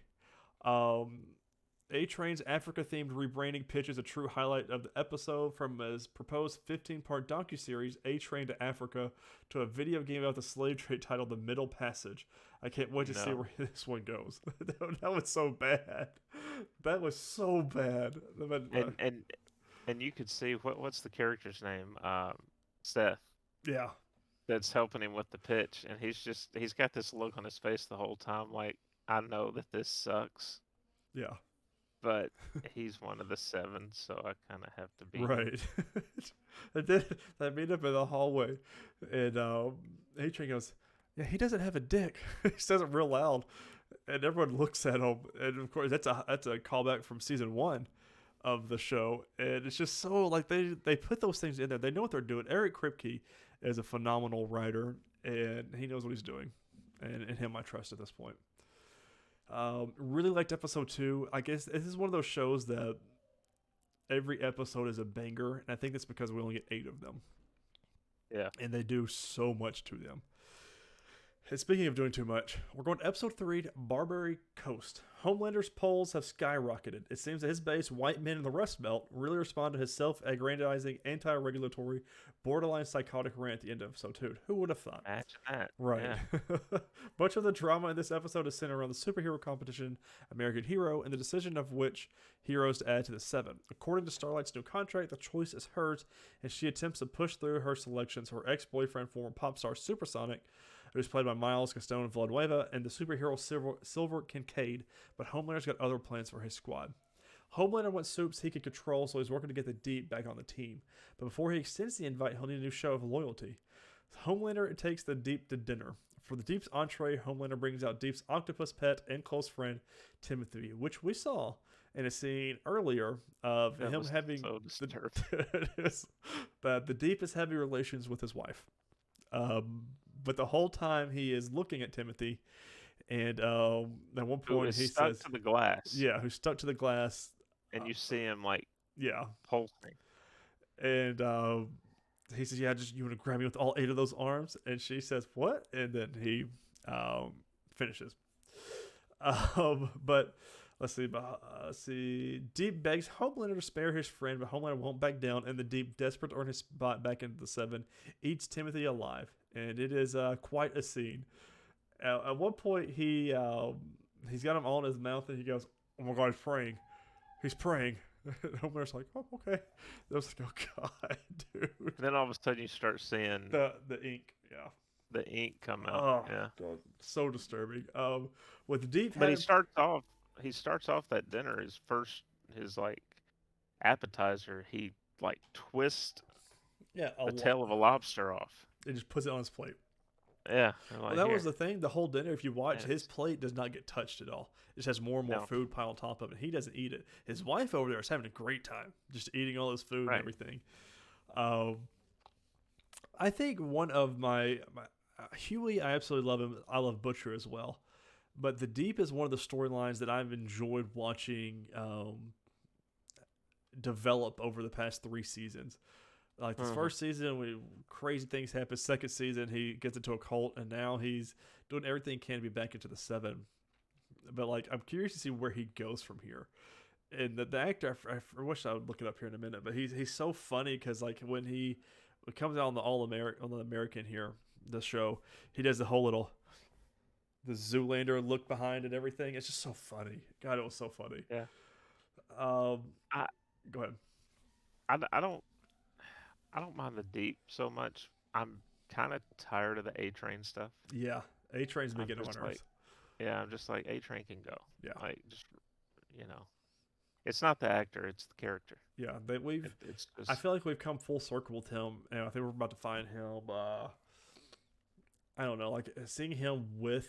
[SPEAKER 1] A-Train's Africa-themed rebranding pitch is a true highlight of the episode, from his proposed 15-part docuseries, A-Train to Africa, to a video game about the slave trade titled The Middle Passage. I can't wait to see where this one goes. That was so bad. That was so bad.
[SPEAKER 2] And you could see what's the character's name? Seth.
[SPEAKER 1] Yeah.
[SPEAKER 2] That's helping him with the pitch, and he's got this look on his face the whole time, like, I know that this sucks.
[SPEAKER 1] Yeah.
[SPEAKER 2] But he's one of the 7, so I kind of have to be
[SPEAKER 1] right. And then they meet up in the hallway, and A-Train goes, "Yeah, he doesn't have a dick." He says it real loud, and everyone looks at him. And of course, that's a callback from season 1 of the show, and it's just so like they put those things in there. They know what they're doing. Eric Kripke is a phenomenal writer, and he knows what he's doing, and in him I trust at this point. Really liked episode 2. I guess this is one of those shows that every episode is a banger, and I think that's because we only get 8 of them.
[SPEAKER 2] Yeah.
[SPEAKER 1] And they do so much to them. And speaking of doing too much, we're going to episode 3, Barbary Coast. Homelander's polls have skyrocketed. It seems that his base, white men in the Rust Belt, really respond to his self-aggrandizing, anti-regulatory, borderline psychotic rant at the end of episode 2. Who would have thought?
[SPEAKER 2] Imagine that.
[SPEAKER 1] Right.
[SPEAKER 2] Yeah.
[SPEAKER 1] Much of the drama in this episode is centered around the superhero competition, American Hero, and the decision of which heroes to add to the 7. According to Starlight's new contract, the choice is hers, and she attempts to push through her selections. Her ex-boyfriend, former pop star Supersonic, who's played by Miles Castone Villanueva, and the superhero Silver Kincaid, but Homelander's got other plans for his squad. Homelander wants Soups he can control, so he's working to get the Deep back on the team. But before he extends the invite, he'll need a new show of loyalty. Homelander takes the Deep to dinner. For the Deep's entree, Homelander brings out Deep's octopus pet and close friend, Timothy, which we saw in a scene earlier of
[SPEAKER 2] That
[SPEAKER 1] him
[SPEAKER 2] was
[SPEAKER 1] having
[SPEAKER 2] so disturbing.
[SPEAKER 1] the Deep is having relations with his wife. But the whole time he is looking at Timothy, And at one
[SPEAKER 2] Who
[SPEAKER 1] point
[SPEAKER 2] is
[SPEAKER 1] he
[SPEAKER 2] stuck
[SPEAKER 1] says,
[SPEAKER 2] to the glass,
[SPEAKER 1] "Yeah, who's stuck to the glass?"
[SPEAKER 2] and
[SPEAKER 1] Uh,
[SPEAKER 2] you see him like
[SPEAKER 1] yeah,
[SPEAKER 2] pulsing.
[SPEAKER 1] and he says, "Yeah, just you want to grab me with all 8 of those arms?" And she says, "What?" And then he finishes. But let's see. Deep begs Homelander to spare his friend, but Homelander won't back down, and the Deep, desperate to earn his spot back into the Seven, eats Timothy alive, and it is quite a scene. At one point, he's got him all in his mouth, and he goes, "Oh my God, he's praying! He's praying!" Homelander's like, "Oh, okay." I was like, "Oh God, dude."
[SPEAKER 2] And then all of a sudden you start seeing
[SPEAKER 1] The ink, yeah.
[SPEAKER 2] the ink come out.
[SPEAKER 1] Oh
[SPEAKER 2] Yeah.
[SPEAKER 1] God, so disturbing. With Deep
[SPEAKER 2] But
[SPEAKER 1] having
[SPEAKER 2] he starts off that dinner, his like appetizer, he like twists
[SPEAKER 1] yeah a
[SPEAKER 2] the
[SPEAKER 1] lot.
[SPEAKER 2] tail of a lobster off.
[SPEAKER 1] It just puts it on his plate.
[SPEAKER 2] Yeah. I'm
[SPEAKER 1] Well,
[SPEAKER 2] like,
[SPEAKER 1] that was
[SPEAKER 2] here.
[SPEAKER 1] the thing. The whole dinner, if you watch,
[SPEAKER 2] And
[SPEAKER 1] his
[SPEAKER 2] it's
[SPEAKER 1] plate does not get touched at all. It just has more and more
[SPEAKER 2] no.
[SPEAKER 1] food piled on top of it. He doesn't eat it. His wife over there is having a great time, just eating all his food and
[SPEAKER 2] Right.
[SPEAKER 1] everything. Um, I think one of my Huey, I absolutely love him. I love Butcher as well. But the Deep is one of the storylines that I've enjoyed watching develop over the past 3 seasons. Like this
[SPEAKER 2] Mhm.
[SPEAKER 1] first season, crazy things happen. Second season, he gets into a cult, and now he's doing everything he can to be back into the Seven. But like, I'm curious to see where he goes from here. And the actor, I wish I would look it up here in a minute, but he's so funny because like when he comes out on the American here, the show, he does the whole little the Zoolander look behind and everything. It's just so funny. God, it was so funny.
[SPEAKER 2] Yeah.
[SPEAKER 1] Um,
[SPEAKER 2] I,
[SPEAKER 1] Go ahead.
[SPEAKER 2] I don't mind the deep so much. I'm kind of tired of the A Train stuff.
[SPEAKER 1] Yeah, A Train's been
[SPEAKER 2] I'm
[SPEAKER 1] getting on
[SPEAKER 2] just
[SPEAKER 1] my
[SPEAKER 2] like,
[SPEAKER 1] nerves.
[SPEAKER 2] yeah, I'm just like A Train can go.
[SPEAKER 1] Yeah,
[SPEAKER 2] Like just you know, it's not the actor, it's the character.
[SPEAKER 1] yeah.
[SPEAKER 2] It's
[SPEAKER 1] I
[SPEAKER 2] just
[SPEAKER 1] feel like we've come full circle with him, and I think we're about to find him. I don't know, like seeing him with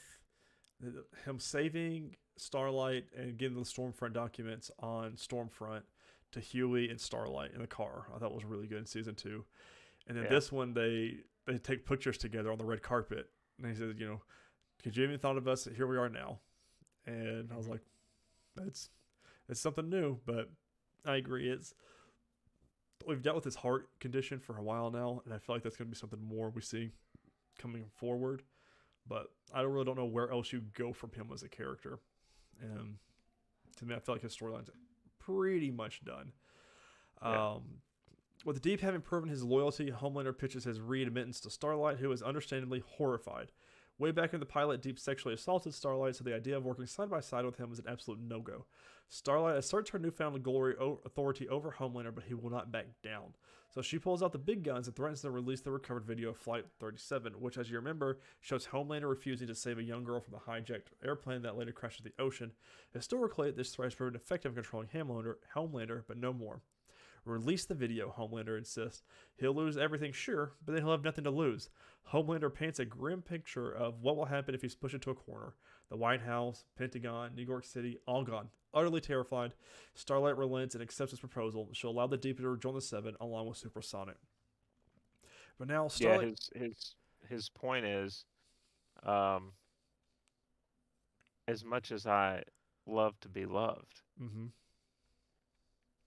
[SPEAKER 1] him saving Starlight and getting the Stormfront documents on Stormfront to Huey and Starlight in the car. I thought was really good in season 2. And then
[SPEAKER 2] yeah.
[SPEAKER 1] this one, they take pictures together on the red carpet, and he says, "Could you even thought of us? Here we are now." And I was
[SPEAKER 2] Mhm.
[SPEAKER 1] like, it's something new, but I agree. We've dealt with his heart condition for a while now, and I feel like that's going to be something more we see coming forward. But I really don't know where else you go from him as a character. And to me, I feel like his storyline's pretty much done.
[SPEAKER 2] Yeah.
[SPEAKER 1] Um, with Deep having proven his loyalty, Homelander pitches his readmittance to Starlight, who is understandably horrified. Way back in the pilot, Deep sexually assaulted Starlight, so the idea of working side by side with him was an absolute no-go. Starlight asserts her newfound authority over Homelander, but he will not back down. So she pulls out the big guns and threatens to release the recovered video of Flight 37, which, as you remember, shows Homelander refusing to save a young girl from the hijacked airplane that later crashed into the ocean. Historically, this threat has proven effective in controlling Homelander, but no more. Release the video, Homelander insists. He'll lose everything, sure, but then he'll have nothing to lose. Homelander paints a grim picture of what will happen if he's pushed into a corner. The White House, Pentagon, New York City, all gone. Utterly terrified, Starlight relents and accepts his proposal. She'll allow the Deep to rejoin the Seven along with Supersonic. But now
[SPEAKER 2] Yeah,
[SPEAKER 1] Starlight...
[SPEAKER 2] his point is um as much as I love to be loved,
[SPEAKER 1] Mm-hmm.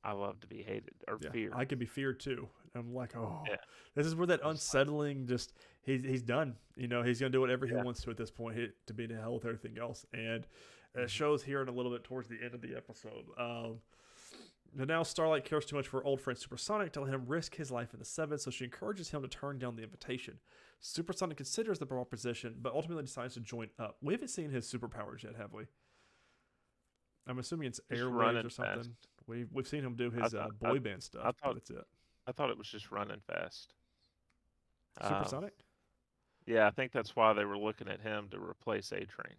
[SPEAKER 2] I love to be hated or
[SPEAKER 1] Yeah,
[SPEAKER 2] feared.
[SPEAKER 1] I can be feared too. I'm like, oh,
[SPEAKER 2] Yeah.
[SPEAKER 1] this is where that
[SPEAKER 2] It's like
[SPEAKER 1] unsettling. Just he's done. He's gonna do whatever he
[SPEAKER 2] yeah.
[SPEAKER 1] wants to at this point to be to hell with everything else, and it
[SPEAKER 2] Mhm.
[SPEAKER 1] shows here in a little bit towards the end of the episode. But now Starlight cares too much for her old friend Supersonic to let him risk his life in the Seven, so she encourages him to turn down the invitation. Supersonic considers the proposition, but ultimately decides to join up. We haven't seen his superpowers yet, have we? I'm assuming it's
[SPEAKER 2] Just
[SPEAKER 1] airwaves
[SPEAKER 2] running
[SPEAKER 1] or
[SPEAKER 2] fast.
[SPEAKER 1] something. We've seen him do
[SPEAKER 2] I
[SPEAKER 1] his
[SPEAKER 2] thought
[SPEAKER 1] boy band
[SPEAKER 2] I
[SPEAKER 1] stuff, but
[SPEAKER 2] thought
[SPEAKER 1] that's it.
[SPEAKER 2] I thought it was just running fast. Um,
[SPEAKER 1] Supersonic?
[SPEAKER 2] yeah, I think that's why they were looking at him to replace A Train.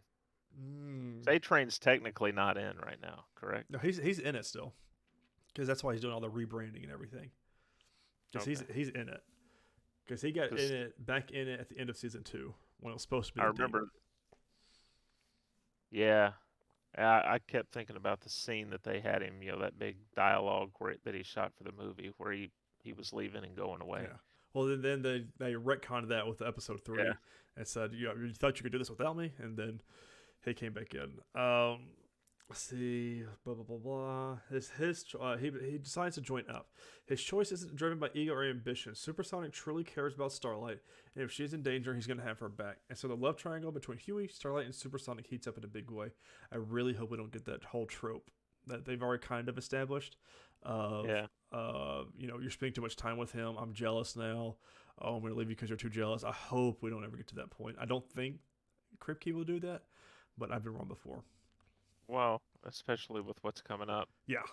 [SPEAKER 1] Mm.
[SPEAKER 2] A Train's technically not in right now, correct?
[SPEAKER 1] No, he's in it still, because that's why he's doing all the rebranding and everything. Because
[SPEAKER 2] Okay.
[SPEAKER 1] he's in it. Because he got
[SPEAKER 2] Because
[SPEAKER 1] back in it at the end of season 2 when it was supposed to be
[SPEAKER 2] I
[SPEAKER 1] the Deep.
[SPEAKER 2] remember, yeah, I kept thinking about the scene that they had him, that big dialogue that he shot for the movie where he was leaving and going away.
[SPEAKER 1] Yeah. Well, then they retconned that with episode
[SPEAKER 2] Yeah.
[SPEAKER 1] 3 and said, you thought you could do this without me, and then He came back in. Let's see, blah blah blah blah. He decides to join up. His choice isn't driven by ego or ambition. Supersonic truly cares about Starlight, and if she's in danger, he's gonna have her back. And so the love triangle between Huey, Starlight, and Supersonic heats up in a big way. I really hope we don't get that whole trope that they've already kind of established. Of
[SPEAKER 2] Yeah.
[SPEAKER 1] you're spending too much time with him. I'm jealous now. Oh, I'm gonna leave you because you're too jealous. I hope we don't ever get to that point. I don't think Kripke will do that, but I've been wrong before.
[SPEAKER 2] Well, especially with what's coming up.
[SPEAKER 1] Yeah.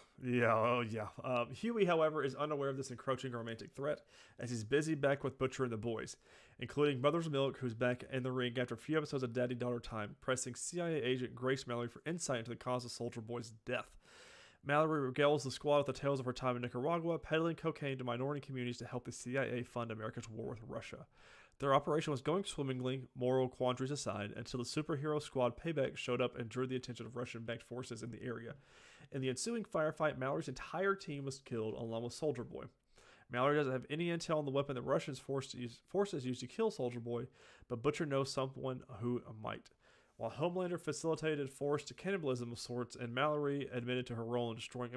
[SPEAKER 1] Huey, however, is unaware of this encroaching romantic threat as he's busy back with Butcher and the boys, including Mother's Milk, who's back in the ring after a few episodes of daddy-daughter time, pressing CIA agent Grace Mallory for insight into the cause of Soldier Boy's death. Mallory regales the squad with the tales of her time in Nicaragua, peddling cocaine to minority communities to help the CIA fund America's war with Russia. Their operation was going swimmingly, moral quandaries aside, until the superhero squad Payback showed up and drew the attention of Russian-backed forces in the area. In the ensuing firefight, Mallory's entire team was killed, along with Soldier Boy. Mallory doesn't have any intel on the weapon the Russians forces used to kill Soldier Boy, but Butcher knows someone who might. While Homelander facilitated forced cannibalism of sorts, and Mallory admitted to her role in destroying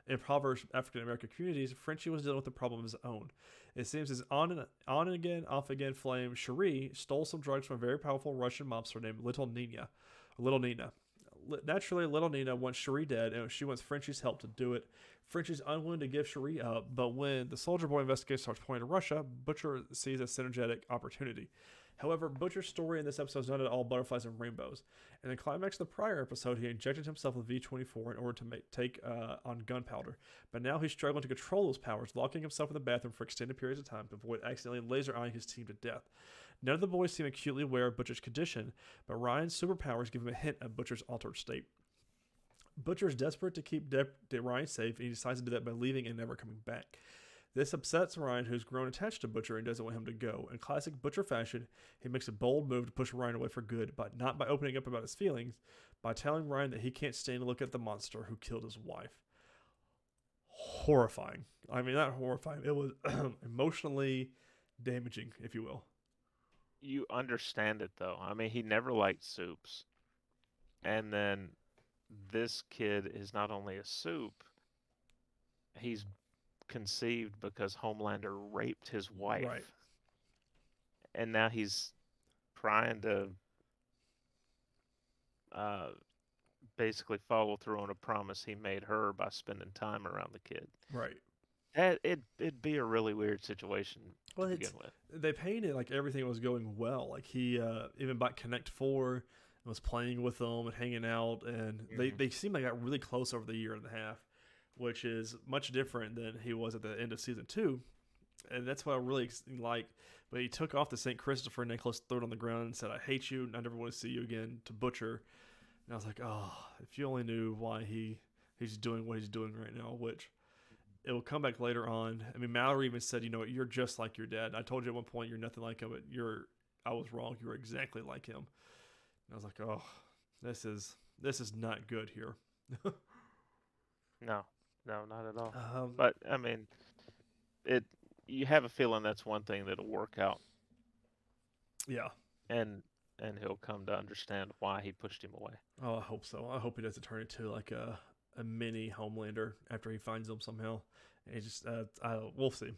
[SPEAKER 1] impoverished African American communities, Frenchie was dealing with the problem of his own. It seems his on and again, off again flame, Cherie, stole some drugs from a very powerful Russian mobster named Little Nina. Naturally, Little Nina wants Cherie dead, and she wants Frenchie's help to do it. Frenchie's unwilling to give Cherie up, but when the Soldier Boy investigation starts pointing to Russia, Butcher sees a synergetic opportunity. However, Butcher's story in this episode is not at all butterflies and rainbows. In the climax of the prior episode, he injected himself with V24 in order to take on gunpowder. But now he's struggling to control those powers, locking himself in the bathroom for extended periods of time to avoid accidentally laser-eyeing his team to death. None of the boys seem acutely aware of Butcher's condition, but Ryan's superpowers give him a hint of Butcher's altered state. Butcher is desperate to keep Ryan safe, and he decides to do that by leaving and never coming back. This upsets Ryan, who's grown attached to Butcher and doesn't want him to go. In classic Butcher fashion, he makes a bold move to push Ryan away for good, but not by opening up about his feelings, by telling Ryan that he can't stand to look at the monster who killed his wife. Horrifying. I mean, not horrifying. It was emotionally damaging, if you will.
[SPEAKER 2] You understand it, though. I mean, he never liked soups. And then this kid is not only a soup, he's conceived because Homelander raped his wife.
[SPEAKER 1] Right.
[SPEAKER 2] And now he's trying to basically follow through on a promise he made her by spending time around the kid.
[SPEAKER 1] Right.
[SPEAKER 2] It'd be a really weird situation to begin with.
[SPEAKER 1] They painted like everything was going well. Like he even bought Connect 4 and was playing with them and hanging out, and they seemed like got really close over the year and a half, which is much different than he was at the end of season 2. And that's what I really like. But he took off the St. Christopher necklace, threw it on the ground, and said, "I hate you, and I never want to see you again," to Butcher. And I was like, oh, if you only knew why he's doing what he's doing right now, which it will come back later on. I mean, Mallory even said, you know what, you're just like your dad. I told you at one point you're nothing like him, but I was wrong. You were exactly like him. And I was like, oh, this is not good here.
[SPEAKER 2] No, not at all. But I mean, you have a feeling that's one thing that'll work out.
[SPEAKER 1] Yeah.
[SPEAKER 2] And he'll come to understand why he pushed him away.
[SPEAKER 1] Oh, I hope so. I hope he doesn't turn into like a mini Homelander after he finds him somehow. And he just, we'll see.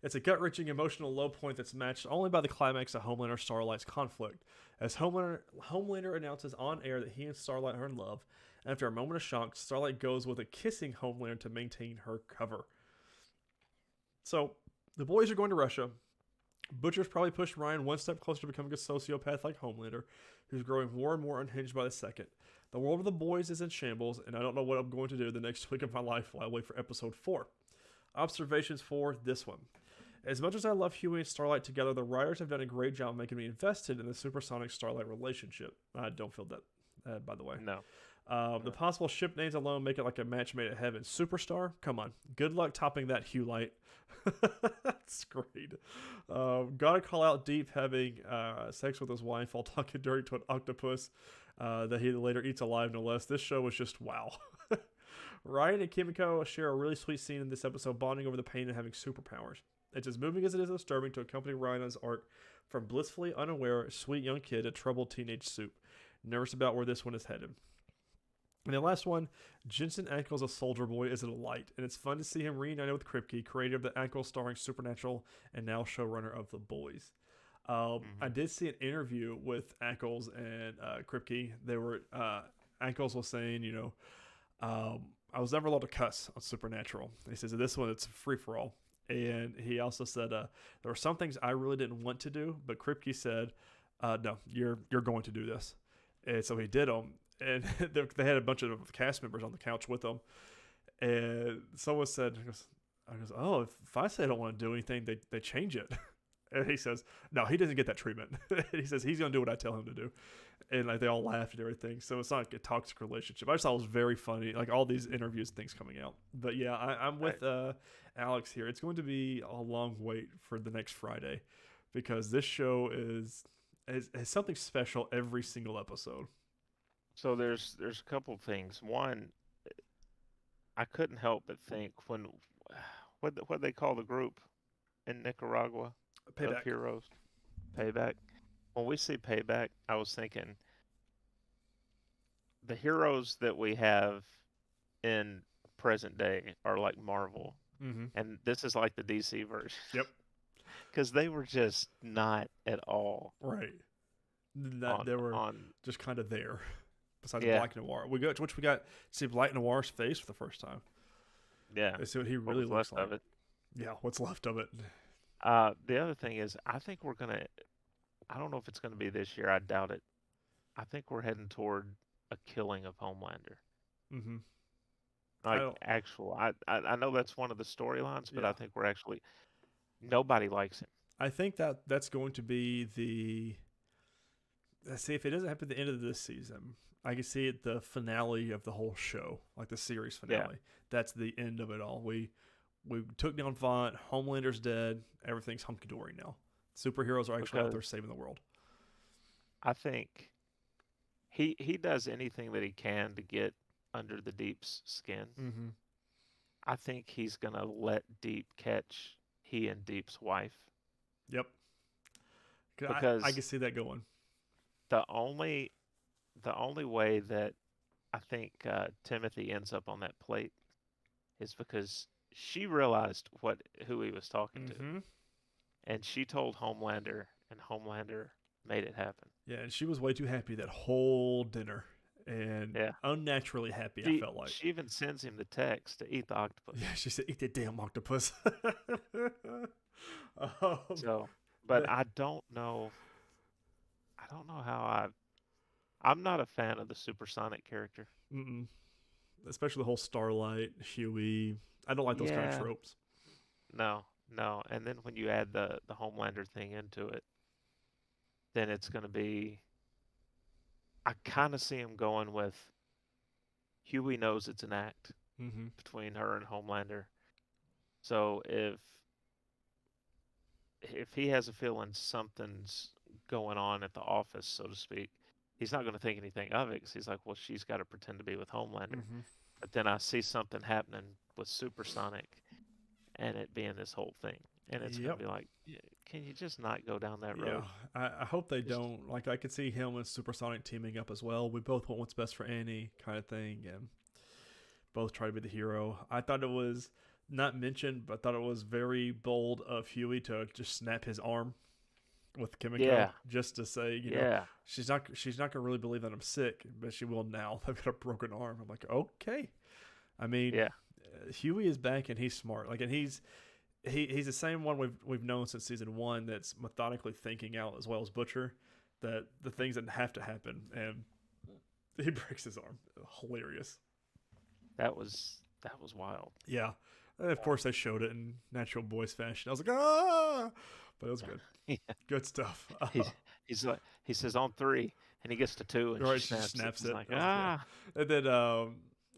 [SPEAKER 1] It's a gut-wrenching emotional low point that's matched only by the climax of Homelander Starlight's conflict, as Homelander announces on air that he and Starlight are in love. And after a moment of shock, Starlight goes with a kissing Homelander to maintain her cover. So the boys are going to Russia. Butcher's probably pushed Ryan one step closer to becoming a sociopath like Homelander, who's growing more and more unhinged by the second. The world of the boys is in shambles, and I don't know what I'm going to do the next week of my life while I wait for episode 4. Observations for this one. As much as I love Huey and Starlight together, the writers have done a great job making me invested in the Supersonic Starlight relationship. I don't feel that, by the way.
[SPEAKER 2] No.
[SPEAKER 1] The possible ship names alone make it like a match made in heaven. Superstar? Come on. Good luck topping that, Hugh Light. That's great. Gotta call out Deep having sex with his wife while talking dirty to an octopus that he later eats alive, no less. This show was just wow. Ryan and Kimiko share a really sweet scene in this episode, bonding over the pain of having superpowers. It's as moving as it is disturbing to accompany Ryan on his arc from blissfully unaware, sweet young kid to troubled teenage soup. Nervous about where this one is headed. And the last one, Jensen Ackles as Soldier Boy is a delight, and it's fun to see him reunited with Kripke, creator of the Ackles starring Supernatural and now showrunner of The Boys. I did see an interview with Ackles and Kripke. Ackles was saying, I was never allowed to cuss on Supernatural. He says this one it's free for all, and he also said there were some things I really didn't want to do, but Kripke said, "No, you're going to do this," and so he did them. And they had a bunch of cast members on the couch with them, and someone said, "I goes, oh, if I say I don't want to do anything, they change it." And he says, "No, he doesn't get that treatment." He says he's gonna do what I tell him to do, and like they all laughed and everything. So it's not like a toxic relationship. I just thought it was very funny, like all these interviews and things coming out. But yeah, I'm with Alex here. It's going to be a long wait for the next Friday, because this show has something special every single episode.
[SPEAKER 2] So there's a couple of things. One, I couldn't help but think when what they call the group in Nicaragua of
[SPEAKER 1] Payback.
[SPEAKER 2] heroes, Payback. When we see Payback, I was thinking the heroes that we have in present day are like Marvel,
[SPEAKER 1] Mm-hmm.
[SPEAKER 2] and this is like the DC version
[SPEAKER 1] Yep.
[SPEAKER 2] because they were just not at all
[SPEAKER 1] Right. That
[SPEAKER 2] on
[SPEAKER 1] they were
[SPEAKER 2] on.
[SPEAKER 1] just kind of there. Besides
[SPEAKER 2] Yeah,
[SPEAKER 1] Black Noir, we got to see Black Noir's face for the first time.
[SPEAKER 2] yeah.
[SPEAKER 1] They see what he
[SPEAKER 2] What
[SPEAKER 1] really
[SPEAKER 2] was
[SPEAKER 1] looks
[SPEAKER 2] left
[SPEAKER 1] like.
[SPEAKER 2] of it.
[SPEAKER 1] Yeah, what's left of it.
[SPEAKER 2] The other thing is, I think we're gonna. I don't know if it's gonna be this year. I doubt it. I think we're heading toward a killing of Homelander.
[SPEAKER 1] Mm-hmm. I
[SPEAKER 2] Like
[SPEAKER 1] don't.
[SPEAKER 2] actual. I know that's one of the storylines, but I
[SPEAKER 1] Yeah,
[SPEAKER 2] think we're actually nobody likes him.
[SPEAKER 1] I think that's going to be the. Let's see if it doesn't happen at the end of this season. I can see it the finale of the whole show, like the series
[SPEAKER 2] Yeah,
[SPEAKER 1] finale. That's the end of it all. We took down Vaughn. Homelander's dead. Everything's hunky dory now. Superheroes are actually out there
[SPEAKER 2] because
[SPEAKER 1] saving the world.
[SPEAKER 2] I think he does anything that he can to get under the Deep's skin.
[SPEAKER 1] Mm-hmm.
[SPEAKER 2] I think he's gonna let Deep catch he and Deep's wife
[SPEAKER 1] Yep. I
[SPEAKER 2] because
[SPEAKER 1] can see that going.
[SPEAKER 2] the only the only way that I think Timothy ends up on that plate is because she realized who he was talking to,
[SPEAKER 1] Mm-hmm.
[SPEAKER 2] and she told Homelander, and Homelander made it happen.
[SPEAKER 1] Yeah, and she was way too happy that whole dinner, and
[SPEAKER 2] Yeah,
[SPEAKER 1] unnaturally happy. I
[SPEAKER 2] she
[SPEAKER 1] felt like.
[SPEAKER 2] she even sends him the text to eat the octopus.
[SPEAKER 1] Yeah, she said, "Eat that damn octopus."
[SPEAKER 2] So, but
[SPEAKER 1] the,
[SPEAKER 2] I don't know. I don't know how I'm not a fan of the supersonic character.
[SPEAKER 1] mm-mm. Especially the whole Starlight, Huey. I don't like those kind of
[SPEAKER 2] Yeah,
[SPEAKER 1] tropes.
[SPEAKER 2] no, no. And then when you add the Homelander thing into it, then it's going to be. I kind of see him going with Huey knows it's an act
[SPEAKER 1] Mm-hmm.
[SPEAKER 2] between her and Homelander. So if he has a feeling something's going on at the office, so to speak, he's not going to think anything of it because he's like, well, she's got to pretend to be with Homelander.
[SPEAKER 1] Mm-hmm.
[SPEAKER 2] But then I see something happening with Supersonic and it being this whole thing. And it's going
[SPEAKER 1] Yep.
[SPEAKER 2] to be like, can you just not go down that
[SPEAKER 1] Yeah,
[SPEAKER 2] road?
[SPEAKER 1] I hope they
[SPEAKER 2] Just,
[SPEAKER 1] don't. Like, I could see him and Supersonic teaming up as well. We both want what's best for Annie, kind of thing, and both try to be the hero. I thought it was not mentioned, but I thought it was very bold of Huey to just snap his arm with Kimiko,
[SPEAKER 2] yeah,
[SPEAKER 1] just to say,
[SPEAKER 2] yeah.
[SPEAKER 1] she's not gonna really believe that I'm sick, but she will now. I've got a broken arm. I'm like, okay. I mean,
[SPEAKER 2] Yeah,
[SPEAKER 1] Huey is back and he's smart. Like, and he's the same one we've known since season one that's methodically thinking out as well as Butcher, that the things that have to happen, and he breaks his arm. Hilarious.
[SPEAKER 2] that was wild.
[SPEAKER 1] Yeah. And of course, they showed it in natural boys fashion. I was like, ah, but it was good.
[SPEAKER 2] Yeah.
[SPEAKER 1] Good stuff.
[SPEAKER 2] He's like he says on three and he gets to two and
[SPEAKER 1] Right,
[SPEAKER 2] she
[SPEAKER 1] she just
[SPEAKER 2] snaps it.
[SPEAKER 1] snaps
[SPEAKER 2] He's
[SPEAKER 1] it.
[SPEAKER 2] like,
[SPEAKER 1] Yeah.
[SPEAKER 2] ah,
[SPEAKER 1] And then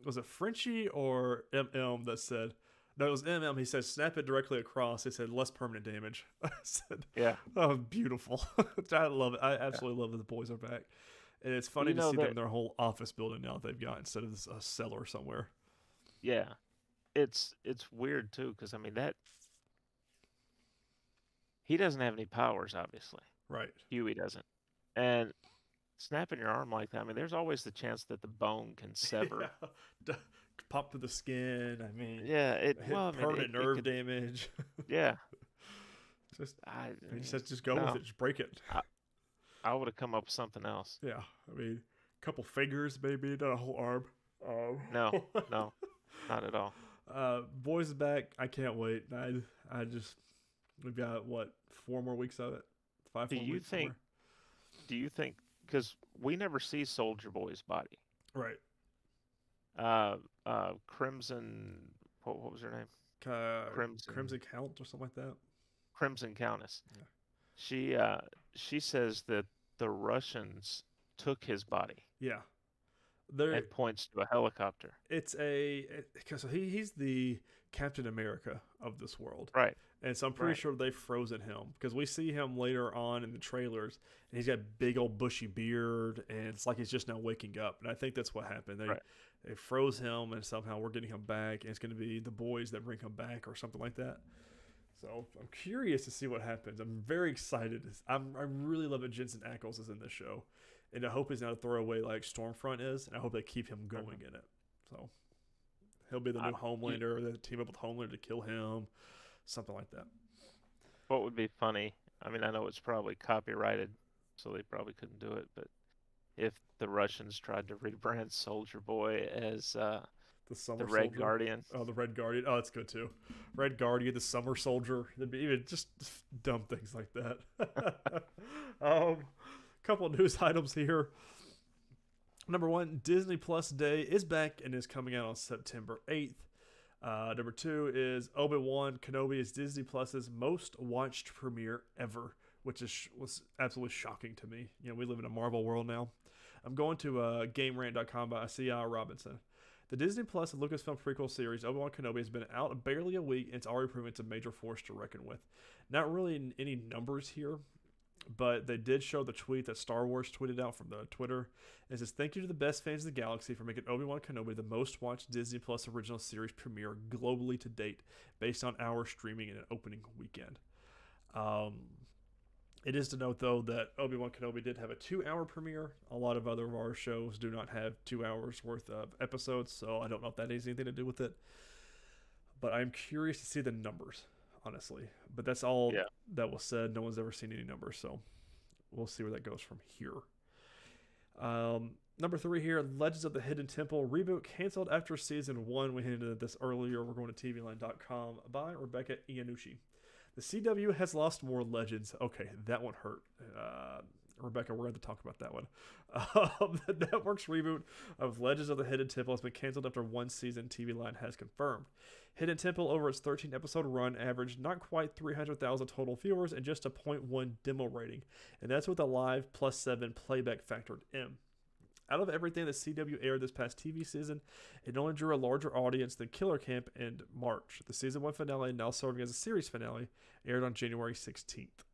[SPEAKER 1] was it Frenchie or MM that said? No, it was MM. He said, "Snap it directly across." He said, "Less permanent damage." I said,
[SPEAKER 2] yeah.
[SPEAKER 1] "Oh, beautiful." I love it. I absolutely love that the boys are back, and it's funny
[SPEAKER 2] You
[SPEAKER 1] to
[SPEAKER 2] know
[SPEAKER 1] see them
[SPEAKER 2] that
[SPEAKER 1] in their whole office building now that they've got instead of this cellar somewhere.
[SPEAKER 2] yeah. It's weird too because I mean that he doesn't have any powers obviously.
[SPEAKER 1] Right.
[SPEAKER 2] Huey doesn't. And snapping your arm like that, I mean, there's always the chance that the bone can sever.
[SPEAKER 1] Yeah, D- pop through the skin. I mean,
[SPEAKER 2] Yeah,
[SPEAKER 1] hit
[SPEAKER 2] I mean,
[SPEAKER 1] permanent
[SPEAKER 2] it
[SPEAKER 1] nerve
[SPEAKER 2] could,
[SPEAKER 1] damage.
[SPEAKER 2] yeah.
[SPEAKER 1] just
[SPEAKER 2] I
[SPEAKER 1] he just
[SPEAKER 2] mean,
[SPEAKER 1] says, just go with
[SPEAKER 2] no,
[SPEAKER 1] it, just break it.
[SPEAKER 2] I, I would have come up with something else.
[SPEAKER 1] Yeah, I mean, a couple fingers maybe, not a whole arm.
[SPEAKER 2] No, no, not at all.
[SPEAKER 1] Boys is back. I can't wait. I just we've got what 4 more weeks of it, five
[SPEAKER 2] Do
[SPEAKER 1] more
[SPEAKER 2] you
[SPEAKER 1] weeks
[SPEAKER 2] think,
[SPEAKER 1] somewhere.
[SPEAKER 2] because we never see Soldier Boy's body.
[SPEAKER 1] Right.
[SPEAKER 2] Crimson, what was her name? Crimson,
[SPEAKER 1] Crimson Count or something like that.
[SPEAKER 2] Crimson Countess.
[SPEAKER 1] Yeah.
[SPEAKER 2] She, uh, she says that the Russians took his body
[SPEAKER 1] Yeah. There,
[SPEAKER 2] and points to a helicopter.
[SPEAKER 1] it's a because he's the Captain America of this world,
[SPEAKER 2] Right,
[SPEAKER 1] and so I'm pretty
[SPEAKER 2] right,
[SPEAKER 1] sure they've frozen him because we see him later on in the trailers, and he's got big old bushy beard, and it's like he's just now waking up. And I think that's what happened.
[SPEAKER 2] right.
[SPEAKER 1] They froze him, and somehow we're getting him back, and it's going to be the boys that bring him back or something like that. So I'm curious to see what happens. I'm very excited. I really love that Jensen Ackles is in this show, and I hope he's not a throwaway like Stormfront is, and I hope they keep him
[SPEAKER 2] Mhm.
[SPEAKER 1] going in it. So he'll be the
[SPEAKER 2] I,
[SPEAKER 1] new
[SPEAKER 2] you,
[SPEAKER 1] Homelander. Or they team up with Homelander to kill him, something like that.
[SPEAKER 2] what would be funny? I mean, I know it's probably copyrighted, so they probably couldn't do it, but if the Russians tried to rebrand Soldier Boy as
[SPEAKER 1] The
[SPEAKER 2] the
[SPEAKER 1] Summer
[SPEAKER 2] Red
[SPEAKER 1] Soldier.
[SPEAKER 2] Guardian,
[SPEAKER 1] Oh, the Red Guardian. Oh, that's good too. Red Guardian, the Summer Soldier. There'd be even just dumb things like that. Couple of news items here. Number one, Disney Plus Day is back and is coming out on September 8th. Number two is Obi-Wan Kenobi is Disney Plus's most watched premiere ever, which was absolutely shocking to me. You know, we live in a Marvel world now. I'm going to GameRant.com by C.I. Robinson. The Disney Plus and Lucasfilm prequel series Obi-Wan Kenobi has been out barely a week and it's already proven it's a major force to reckon with. Not really any numbers here, but they did show the tweet that Star Wars tweeted out from the Twitter. It says, "Thank you to the best fans of the galaxy for making Obi-Wan Kenobi the most watched Disney Plus original series premiere globally to date, based on our streaming in an opening weekend." Um, it is to note, though, that Obi-Wan Kenobi did have a 2-hour premiere. A lot of other of our shows do not have 2 hours worth of episodes, so I don't know if that has anything to do with it. But I'm curious to see the numbers, honestly. But that's all
[SPEAKER 2] yeah,
[SPEAKER 1] that was said. No one's ever seen any numbers, so we'll see where that goes from here. Number three here, Legends of the Hidden Temple reboot canceled after season one. We hinted at this earlier. We're going to tvline.com by Rebecca Iannucci. The CW has lost more legends. Okay, that one hurt. Rebecca, we're going to talk about that one. The network's reboot of Legends of the Hidden Temple has been canceled after one season, TV Line has confirmed. Hidden Temple, over its 13 episode run, averaged not quite 300,000 total viewers and just a .1 demo rating, and that's with a live +7 playback factored in. Out of everything that CW aired this past TV season, it only drew a larger audience than Killer Camp in March. The season 1 finale, now serving as a series finale, aired on January 16th.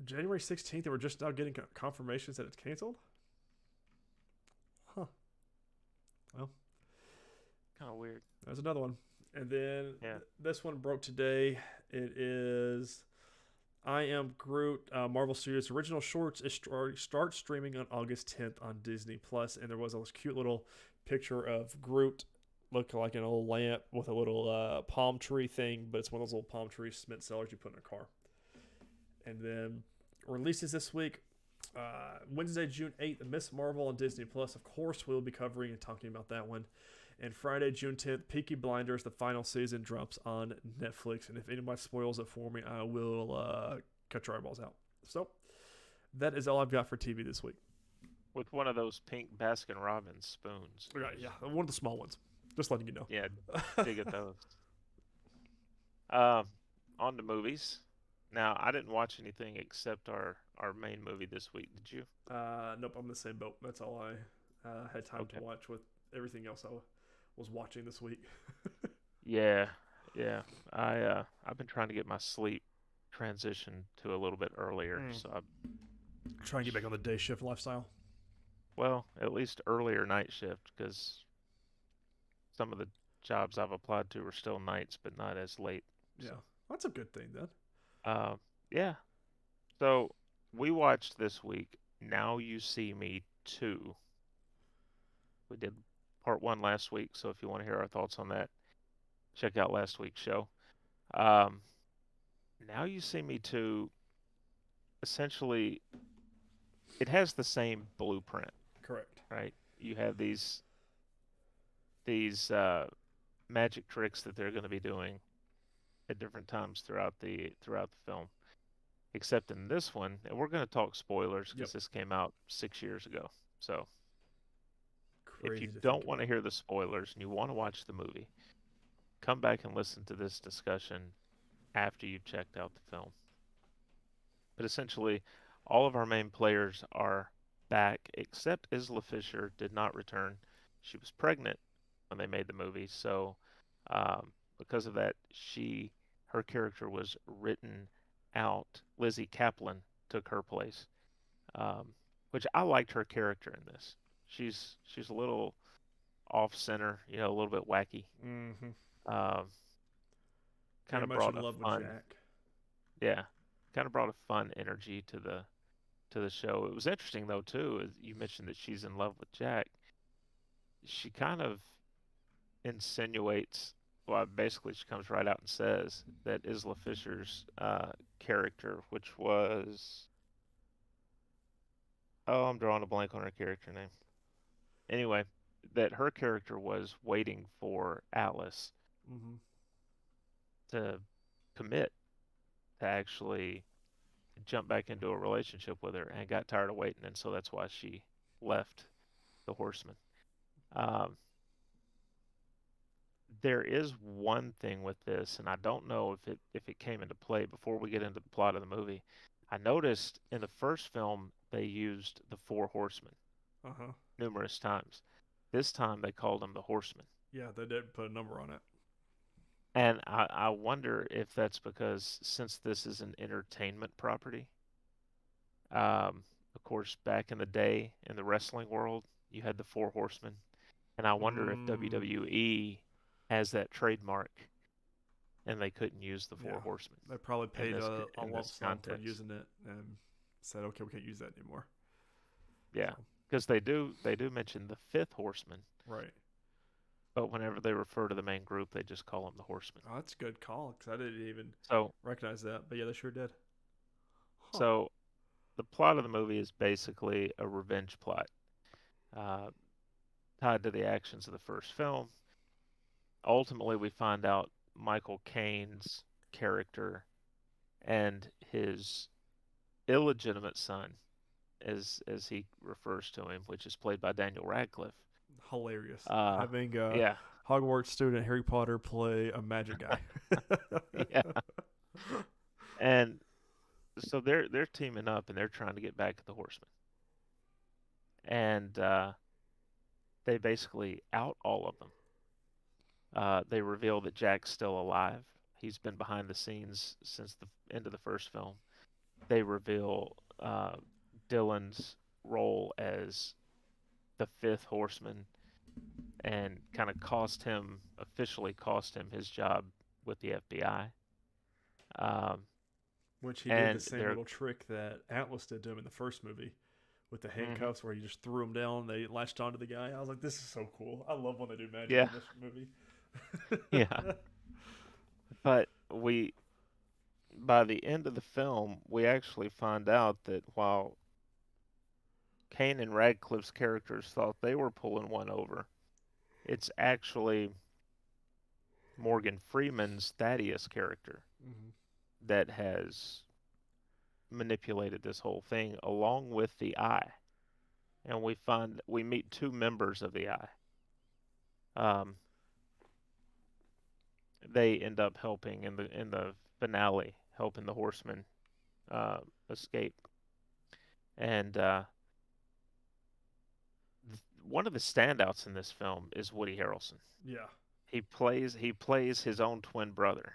[SPEAKER 1] January 16th, and we're just now getting confirmations that it's canceled? Huh. Well,
[SPEAKER 2] kind of weird.
[SPEAKER 1] there's another one. And then
[SPEAKER 2] Yeah.
[SPEAKER 1] this one broke today. It is I Am Groot. Marvel Studios' original shorts start streaming on August 10th on Disney Plus, and there was a cute little picture of Groot looking like an old lamp with a little palm tree thing, but it's one of those little palm tree cement cellars you put in a car. And then releases this week. Wednesday, June 8th, Miss Marvel on Disney Plus. Of course, we'll be covering and talking about that one. And Friday, June 10th, Peaky Blinders, the final season, drops on Netflix. And if anybody spoils it for me, I will cut your eyeballs out. So that is all I've got for TV this week.
[SPEAKER 2] With one of those pink Baskin Robbins spoons.
[SPEAKER 1] Right, yeah, one of the small ones. Just letting you know.
[SPEAKER 2] Yeah, dig at those. Um, on to movies. Now, I didn't watch anything except our main movie this week. Did you?
[SPEAKER 1] Nope, I'm in the same boat. That's all I had time
[SPEAKER 2] Okay.
[SPEAKER 1] to watch with everything else I was watching this week.
[SPEAKER 2] Yeah, yeah. I've been trying to get my sleep transition to a little bit earlier,
[SPEAKER 1] Mm.
[SPEAKER 2] so I,
[SPEAKER 1] Try and get back on the day shift lifestyle.
[SPEAKER 2] well, at least earlier night shift because some of the jobs I've applied to are still nights, but not as late.
[SPEAKER 1] Yeah,
[SPEAKER 2] So,
[SPEAKER 1] that's a good thing then.
[SPEAKER 2] uh, yeah. So we watched this week Now You See Me 2. We did part 1 last week, so if you want to hear our thoughts on that, check out last week's show. Um, Now You See Me 2, essentially, it has the same blueprint,
[SPEAKER 1] Correct.
[SPEAKER 2] right? You have these magic tricks that they're going to be doing at different times throughout the film. Except in this one, and we're going to talk spoilers
[SPEAKER 1] Yep.
[SPEAKER 2] because this came out 6 years ago. So if you
[SPEAKER 1] Crazy to think
[SPEAKER 2] don't want to
[SPEAKER 1] about.
[SPEAKER 2] hear the spoilers and you want to watch the movie, come back and listen to this discussion after you've checked out the film. But essentially, all of our main players are back, except Isla Fisher did not return. She was pregnant when they made the movie, so because of that, her character was written out. Lizzie Kaplan took her place, um, which I liked her character in this. She's a little off center, a little bit wacky.
[SPEAKER 1] Mm-hmm.
[SPEAKER 2] Um, kind
[SPEAKER 1] Very
[SPEAKER 2] of
[SPEAKER 1] much
[SPEAKER 2] brought
[SPEAKER 1] in
[SPEAKER 2] a
[SPEAKER 1] love with
[SPEAKER 2] fun,
[SPEAKER 1] Jack.
[SPEAKER 2] yeah, kind of brought a fun energy to the show. It was interesting though too, as you mentioned that she's in love with Jack. She kind of insinuates, well, basically she comes right out and says that Isla Fisher's character, which was, oh, I'm drawing a blank on her character name. Anyway, that her character was waiting for Atlas
[SPEAKER 1] Mm-hmm.
[SPEAKER 2] to commit, to actually jump back into a relationship with her, and got tired of waiting, and so that's why she left the Horseman. Um, there is one thing with this, and I don't know if it came into play before we get into the plot of the movie. I noticed in the first film they used the Four Horsemen
[SPEAKER 1] Uh huh.
[SPEAKER 2] numerous times. This time they called them the Horsemen.
[SPEAKER 1] Yeah, they did put a number on it.
[SPEAKER 2] And I wonder if that's because since this is an entertainment property, of course, back in the day in the wrestling world, you had the Four Horsemen. And I wonder if
[SPEAKER 1] Mm.
[SPEAKER 2] WWE has that trademark and they couldn't use the Four
[SPEAKER 1] Yeah.
[SPEAKER 2] Horsemen
[SPEAKER 1] They probably
[SPEAKER 2] in
[SPEAKER 1] paid
[SPEAKER 2] this
[SPEAKER 1] a
[SPEAKER 2] in
[SPEAKER 1] lump
[SPEAKER 2] this
[SPEAKER 1] sum for
[SPEAKER 2] context.
[SPEAKER 1] using it and said, okay, we can't use that anymore.
[SPEAKER 2] Yeah,
[SPEAKER 1] So,
[SPEAKER 2] because they do mention the fifth horseman,
[SPEAKER 1] right.
[SPEAKER 2] but whenever they refer to the main group, they just call them the horsemen.
[SPEAKER 1] Oh, that's a good call because I didn't even
[SPEAKER 2] So
[SPEAKER 1] recognize that. But yeah, they sure did. Huh.
[SPEAKER 2] so the plot of the movie is basically a revenge plot, uh, tied to the actions of the first film. Ultimately, we find out Michael Caine's character and his illegitimate son, as he refers to him, which is played by Daniel Radcliffe.
[SPEAKER 1] Hilarious.
[SPEAKER 2] Uh,
[SPEAKER 1] Having a
[SPEAKER 2] yeah,
[SPEAKER 1] Hogwarts student Harry Potter play a magic guy.
[SPEAKER 2] yeah, and so they're teaming up and they're trying to get back at the Horsemen, and they basically out all of them. They reveal that Jack's still alive. He's been behind the scenes since the end of the first film. They reveal Dylan's role as the fifth horseman and kind of officially cost him his job with the FBI. Um,
[SPEAKER 1] Which he did the
[SPEAKER 2] and
[SPEAKER 1] same
[SPEAKER 2] they're,
[SPEAKER 1] little trick that Atlas did to him in the first movie with the
[SPEAKER 2] mhm,
[SPEAKER 1] handcuffs where he just threw them down. They latched onto the guy. I was like, this is so cool. I love when they do magic
[SPEAKER 2] yeah,
[SPEAKER 1] in this movie.
[SPEAKER 2] yeah. But by the end of the film, we actually find out that while Kane and Radcliffe's characters thought they were pulling one over, it's actually Morgan Freeman's Thaddeus character
[SPEAKER 1] Hmm.
[SPEAKER 2] that has manipulated this whole thing along with the Eye. And we meet two members of the Eye. Um, they end up helping in the finale, helping the Horsemen uh, escape. And one of the standouts in this film is Woody Harrelson.
[SPEAKER 1] Yeah.
[SPEAKER 2] He plays his own twin brother,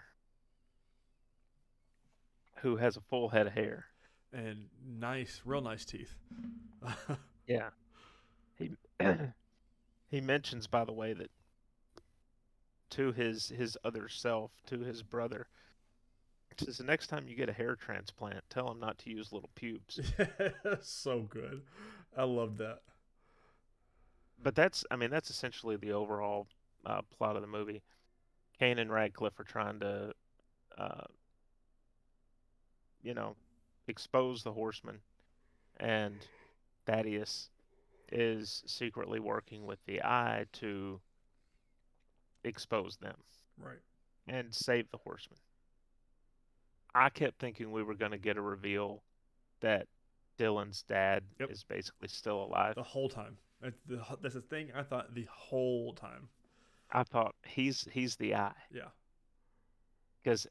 [SPEAKER 2] who has a full head of hair.
[SPEAKER 1] And nice, real nice teeth.
[SPEAKER 2] Yeah. He he mentions, by the way, that to his other self, to his brother, Says the next time you get a hair transplant, tell them not to use little pubes.
[SPEAKER 1] So good. I love that.
[SPEAKER 2] But that's essentially the overall plot of the movie. Kane and Radcliffe are trying to, uh, you know, expose the Horsemen, and Thaddeus is secretly working with the Eye to expose them
[SPEAKER 1] Right.
[SPEAKER 2] and save the Horsemen. I kept thinking we were going to get a reveal that Dylan's dad
[SPEAKER 1] Yep.
[SPEAKER 2] is basically still alive.
[SPEAKER 1] The whole time. That's the thing I thought the whole time.
[SPEAKER 2] I thought he's the Eye
[SPEAKER 1] Yeah.
[SPEAKER 2] because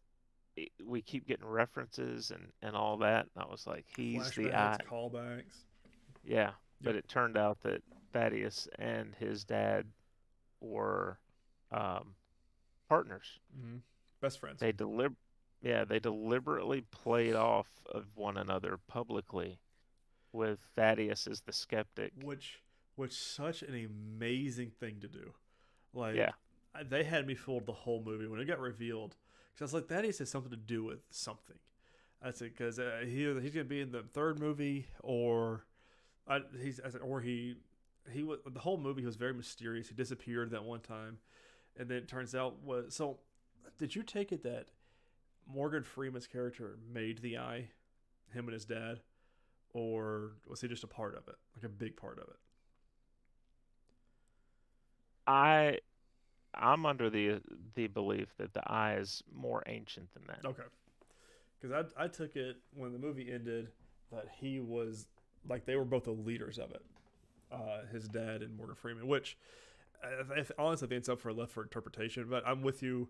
[SPEAKER 2] we keep getting references and all that. And I was like, he's the
[SPEAKER 1] Flashbacks,
[SPEAKER 2] Eye.
[SPEAKER 1] callbacks.
[SPEAKER 2] Yeah, but
[SPEAKER 1] Yep.
[SPEAKER 2] it turned out that Thaddeus and his dad were um, partners.
[SPEAKER 1] Mm-hmm. Best friends.
[SPEAKER 2] They delib they deliberately played off of one another publicly with Thaddeus as the skeptic.
[SPEAKER 1] Which was such an amazing thing to do. Like,
[SPEAKER 2] Yeah,
[SPEAKER 1] they had me fooled the whole movie when it got revealed. Because I was like, that has something to do with something. That's it. Because he's gonna be in the third movie, or he was the whole movie. He was very mysterious. He disappeared that one time, and then it turns out was so. Did you take it that Morgan Freeman's character made the Eye, him and his dad, or was he just a part of it, like a big part of it?
[SPEAKER 2] I I'm under the belief that the Eye is more ancient than that.
[SPEAKER 1] Okay, because I took it when the movie ended that he was like they were both the leaders of it, his dad and Morgan Freeman, which honestly I think it's up for left for interpretation. But I'm with you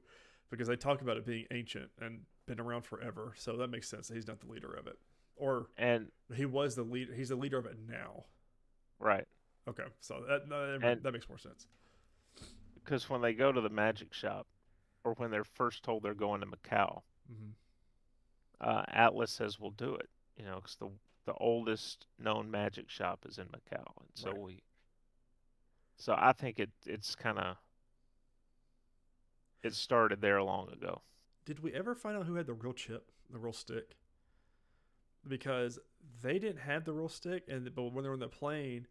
[SPEAKER 1] because they talk about it being ancient and been around forever, so that makes sense that he's not the leader of it, or
[SPEAKER 2] And
[SPEAKER 1] he was the leader. He's the leader of it now.
[SPEAKER 2] right,
[SPEAKER 1] Okay, so that no,
[SPEAKER 2] and
[SPEAKER 1] that makes more sense.
[SPEAKER 2] because when they go to the magic shop, or when they're first told they're going to Macau,
[SPEAKER 1] Mm-hmm.
[SPEAKER 2] Atlas says we'll do it. You know, because the oldest known magic shop is in Macau, and
[SPEAKER 1] Right.
[SPEAKER 2] so I think it's kind of it started there long ago.
[SPEAKER 1] Did we ever find out who had the real chip, the real stick? Because they didn't have the real stick, but when they're on the plane,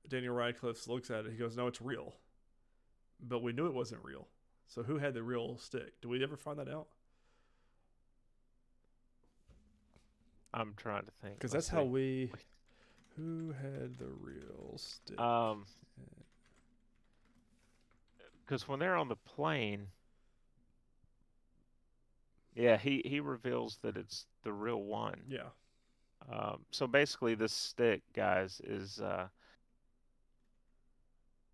[SPEAKER 1] Daniel Radcliffe looks at it. He goes, "No, it's real." But we knew it wasn't real. So who had the real stick? Did we ever find that out?
[SPEAKER 2] I'm trying to think.
[SPEAKER 1] Because
[SPEAKER 2] Let's
[SPEAKER 1] that's how
[SPEAKER 2] see.
[SPEAKER 1] we. Who had the real stick?
[SPEAKER 2] Um, because when they're on the plane, yeah, he reveals that it's the real one.
[SPEAKER 1] Yeah.
[SPEAKER 2] So basically, this stick, guys, is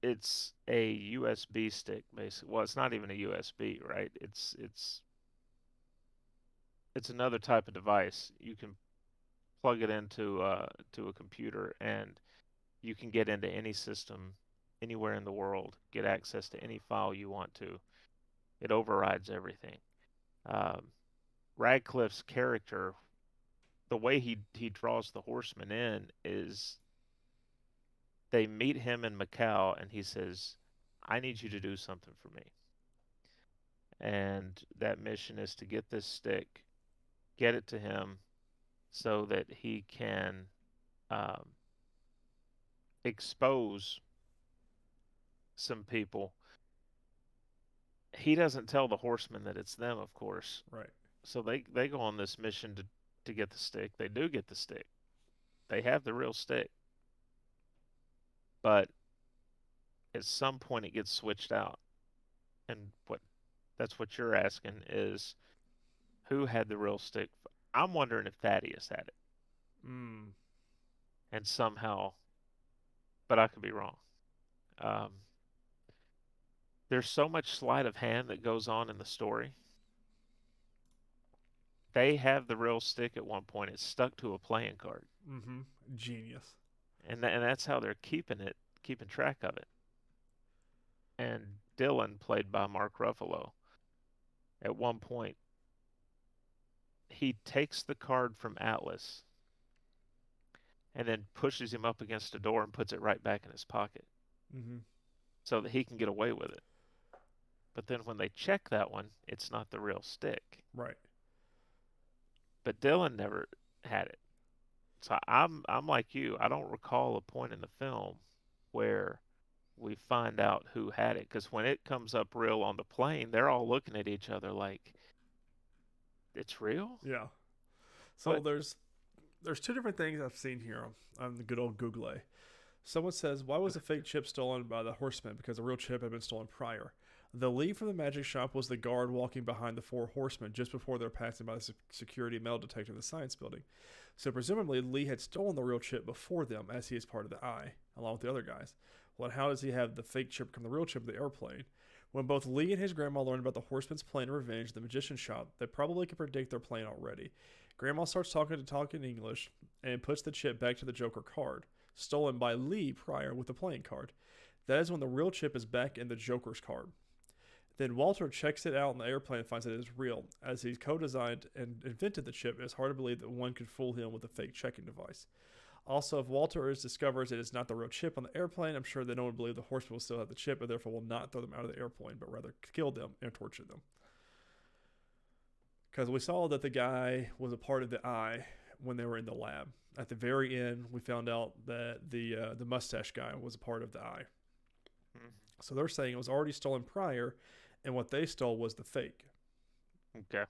[SPEAKER 2] it's a USB stick, basically. Well, it's not even a USB, right? It's another type of device. You can plug it into to a computer, and you can get into any system anywhere in the world, get access to any file you want to. It overrides everything. Um, Radcliffe's character, the way he draws the horseman in is they meet him in Macau, and he says, "I need you to do something for me." And that mission is to get this stick, get it to him, so that he can um, expose some people. He doesn't tell the horsemen that it's them, of course.
[SPEAKER 1] Right.
[SPEAKER 2] So they go on this mission to get the stick. They do get the stick. They have the real stick. But at some point it gets switched out. And that's what you're asking is who had the real stick? I'm wondering if Thaddeus had it.
[SPEAKER 1] Mm.
[SPEAKER 2] And somehow, but I could be wrong. Um, there's so much sleight of hand that goes on in the story. They have the real stick at one point. It's stuck to a playing card.
[SPEAKER 1] Mm-hmm. Genius.
[SPEAKER 2] And that's how they're keeping track of it. And Dylan, played by Mark Ruffalo, at one point he takes the card from Atlas and then pushes him up against a door and puts it right back in his pocket
[SPEAKER 1] Mm-hmm.
[SPEAKER 2] so that he can get away with it. But then when they check that one, it's not the real stick.
[SPEAKER 1] Right.
[SPEAKER 2] but Dylan never had it. So I'm like you. I don't recall a point in the film where we find out who had it, because when it comes up real on the plane, they're all looking at each other like, it's real?
[SPEAKER 1] Yeah. So
[SPEAKER 2] What?
[SPEAKER 1] there's two different things I've seen here on the good old Google. Someone says, why was the fake chip stolen by the horseman? Because the real chip had been stolen prior. The lead from the magic shop was the guard walking behind the four horsemen just before they're passing by the security metal detector in the science building. So presumably Lee had stolen the real chip before them, as he is part of the Eye, along with the other guys. Well, and how does he have the fake chip become the real chip of the airplane? When both Lee and his grandma learned about the horseman's plan of revenge at the magician shop, they probably could predict their plan already. Grandma starts talking English and puts the chip back to the Joker card, stolen by Lee prior with the playing card. That is when the real chip is back in the Joker's card. Then Walter checks it out in the airplane and finds that it is real. As he's co-designed and invented the chip, it is hard to believe that one could fool him with a fake checking device. Also, if Walter discovers it is not the real chip on the airplane, I'm sure that no one would believe the horseman will still have the chip, and therefore will not throw them out of the airplane, but rather kill them and torture them. Because we saw that the guy was a part of the Eye when they were in the lab. At the very end, we found out that the mustache guy was a part of the Eye.
[SPEAKER 2] Mm-hmm.
[SPEAKER 1] So they're saying it was already stolen prior, and what they stole was the fake.
[SPEAKER 2] Okay.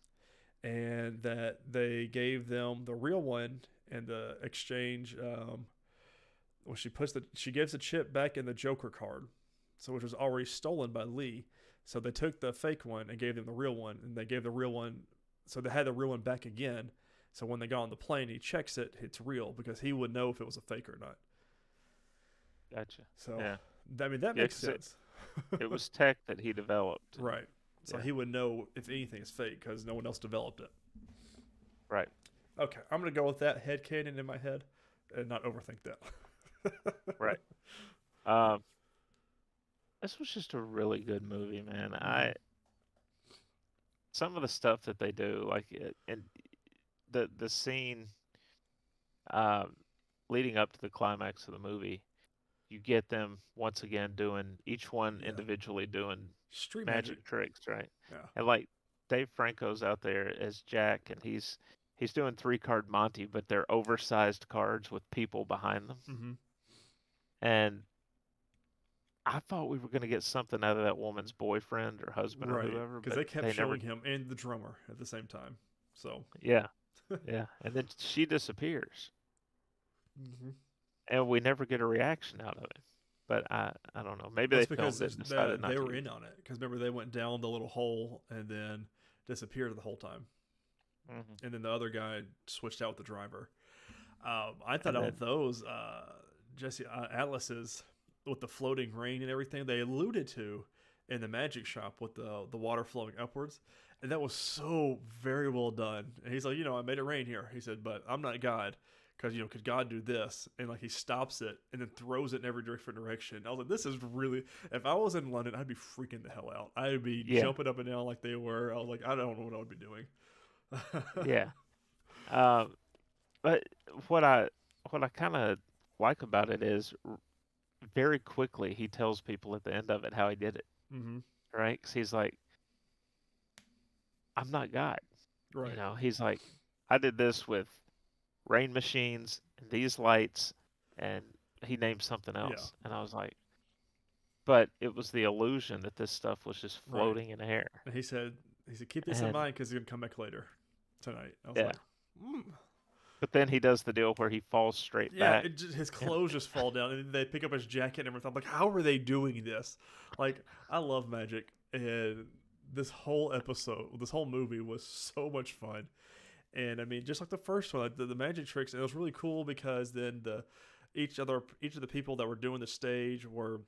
[SPEAKER 1] And that they gave them the real one in the exchange. When she gives the chip back in the Joker card, so which was already stolen by Lee. So they took the fake one and gave them the real one, and they gave the real one. So they had the real one back again. So when they got on the plane, he checks it; it's real because he would know if it was a fake or not.
[SPEAKER 2] Gotcha.
[SPEAKER 1] So
[SPEAKER 2] Yeah.
[SPEAKER 1] I mean that
[SPEAKER 2] Yeah,
[SPEAKER 1] makes
[SPEAKER 2] 'cause
[SPEAKER 1] sense.
[SPEAKER 2] it was tech that he developed. And,
[SPEAKER 1] Right. So
[SPEAKER 2] yeah.
[SPEAKER 1] he would know if anything is fake because no one else developed it.
[SPEAKER 2] Right.
[SPEAKER 1] Okay, I'm gonna go with that headcanon in my head and not overthink that.
[SPEAKER 2] Right. This was just a really good movie, man.
[SPEAKER 1] Mhm.
[SPEAKER 2] Some of the stuff that they do, like and the scene um, leading up to the climax of the movie, you get them once again doing each one
[SPEAKER 1] Yeah.
[SPEAKER 2] individually doing
[SPEAKER 1] Street magic.
[SPEAKER 2] magic tricks, right?
[SPEAKER 1] Yeah.
[SPEAKER 2] And like Dave Franco's out there as Jack, and he's doing three card Monty, but they're oversized cards with people behind them.
[SPEAKER 1] Mm-hmm.
[SPEAKER 2] And I thought we were going to get something out of that woman's boyfriend or husband or
[SPEAKER 1] Right.
[SPEAKER 2] whoever,
[SPEAKER 1] Because
[SPEAKER 2] but
[SPEAKER 1] they kept
[SPEAKER 2] they never.
[SPEAKER 1] showing him and the drummer at the same time. So.
[SPEAKER 2] Yeah, yeah. And then she disappears,
[SPEAKER 1] Mm-hmm.
[SPEAKER 2] and we never get a reaction out of it. But I don't know. Maybe
[SPEAKER 1] Well,
[SPEAKER 2] they
[SPEAKER 1] it's because
[SPEAKER 2] filmed it and decided
[SPEAKER 1] they
[SPEAKER 2] not to
[SPEAKER 1] were
[SPEAKER 2] use
[SPEAKER 1] in on it. Because remember, they went down the little hole and then disappeared the whole time.
[SPEAKER 2] it.
[SPEAKER 1] And then the other guy switched out with the driver. I thought
[SPEAKER 2] And
[SPEAKER 1] all
[SPEAKER 2] then
[SPEAKER 1] those Jesse Atlas's with the floating rain and everything they alluded to in the magic shop with the water flowing upwards, and that was so very well done. And he's like, I made it rain here. He said, but I'm not God, because could God do this? And like he stops it and then throws it in every different direction. I was like, this is really. If I was in London, I'd be freaking the hell out. I'd be
[SPEAKER 2] yeah,
[SPEAKER 1] jumping up and down like they were. I was like, I don't know what I would be doing.
[SPEAKER 2] yeah. Um, but what I what I kind of like about it is very quickly he tells people at the end of it how he did it,
[SPEAKER 1] Mm-hmm.
[SPEAKER 2] right? 'Cause he's like, I'm not God.
[SPEAKER 1] Right.
[SPEAKER 2] He's like, I did this with rain machines and these lights, and he named something
[SPEAKER 1] Yeah.
[SPEAKER 2] else. And I was like, but it was the illusion that this stuff was just
[SPEAKER 1] Right.
[SPEAKER 2] floating in the air.
[SPEAKER 1] And he said, keep this in
[SPEAKER 2] And
[SPEAKER 1] mind because he's gonna come back later tonight. I was
[SPEAKER 2] yeah,
[SPEAKER 1] like, mm.
[SPEAKER 2] but then he does the deal where he falls straight
[SPEAKER 1] Yeah,
[SPEAKER 2] back.
[SPEAKER 1] his
[SPEAKER 2] And
[SPEAKER 1] clothes just fall down, and they pick up his jacket and everything. I'm like, how are they doing this? Like, I love magic, and this whole episode, this whole movie was so much fun. And I mean, just like the first one, like the magic tricks, it was really cool because then each of the people that were doing the stage were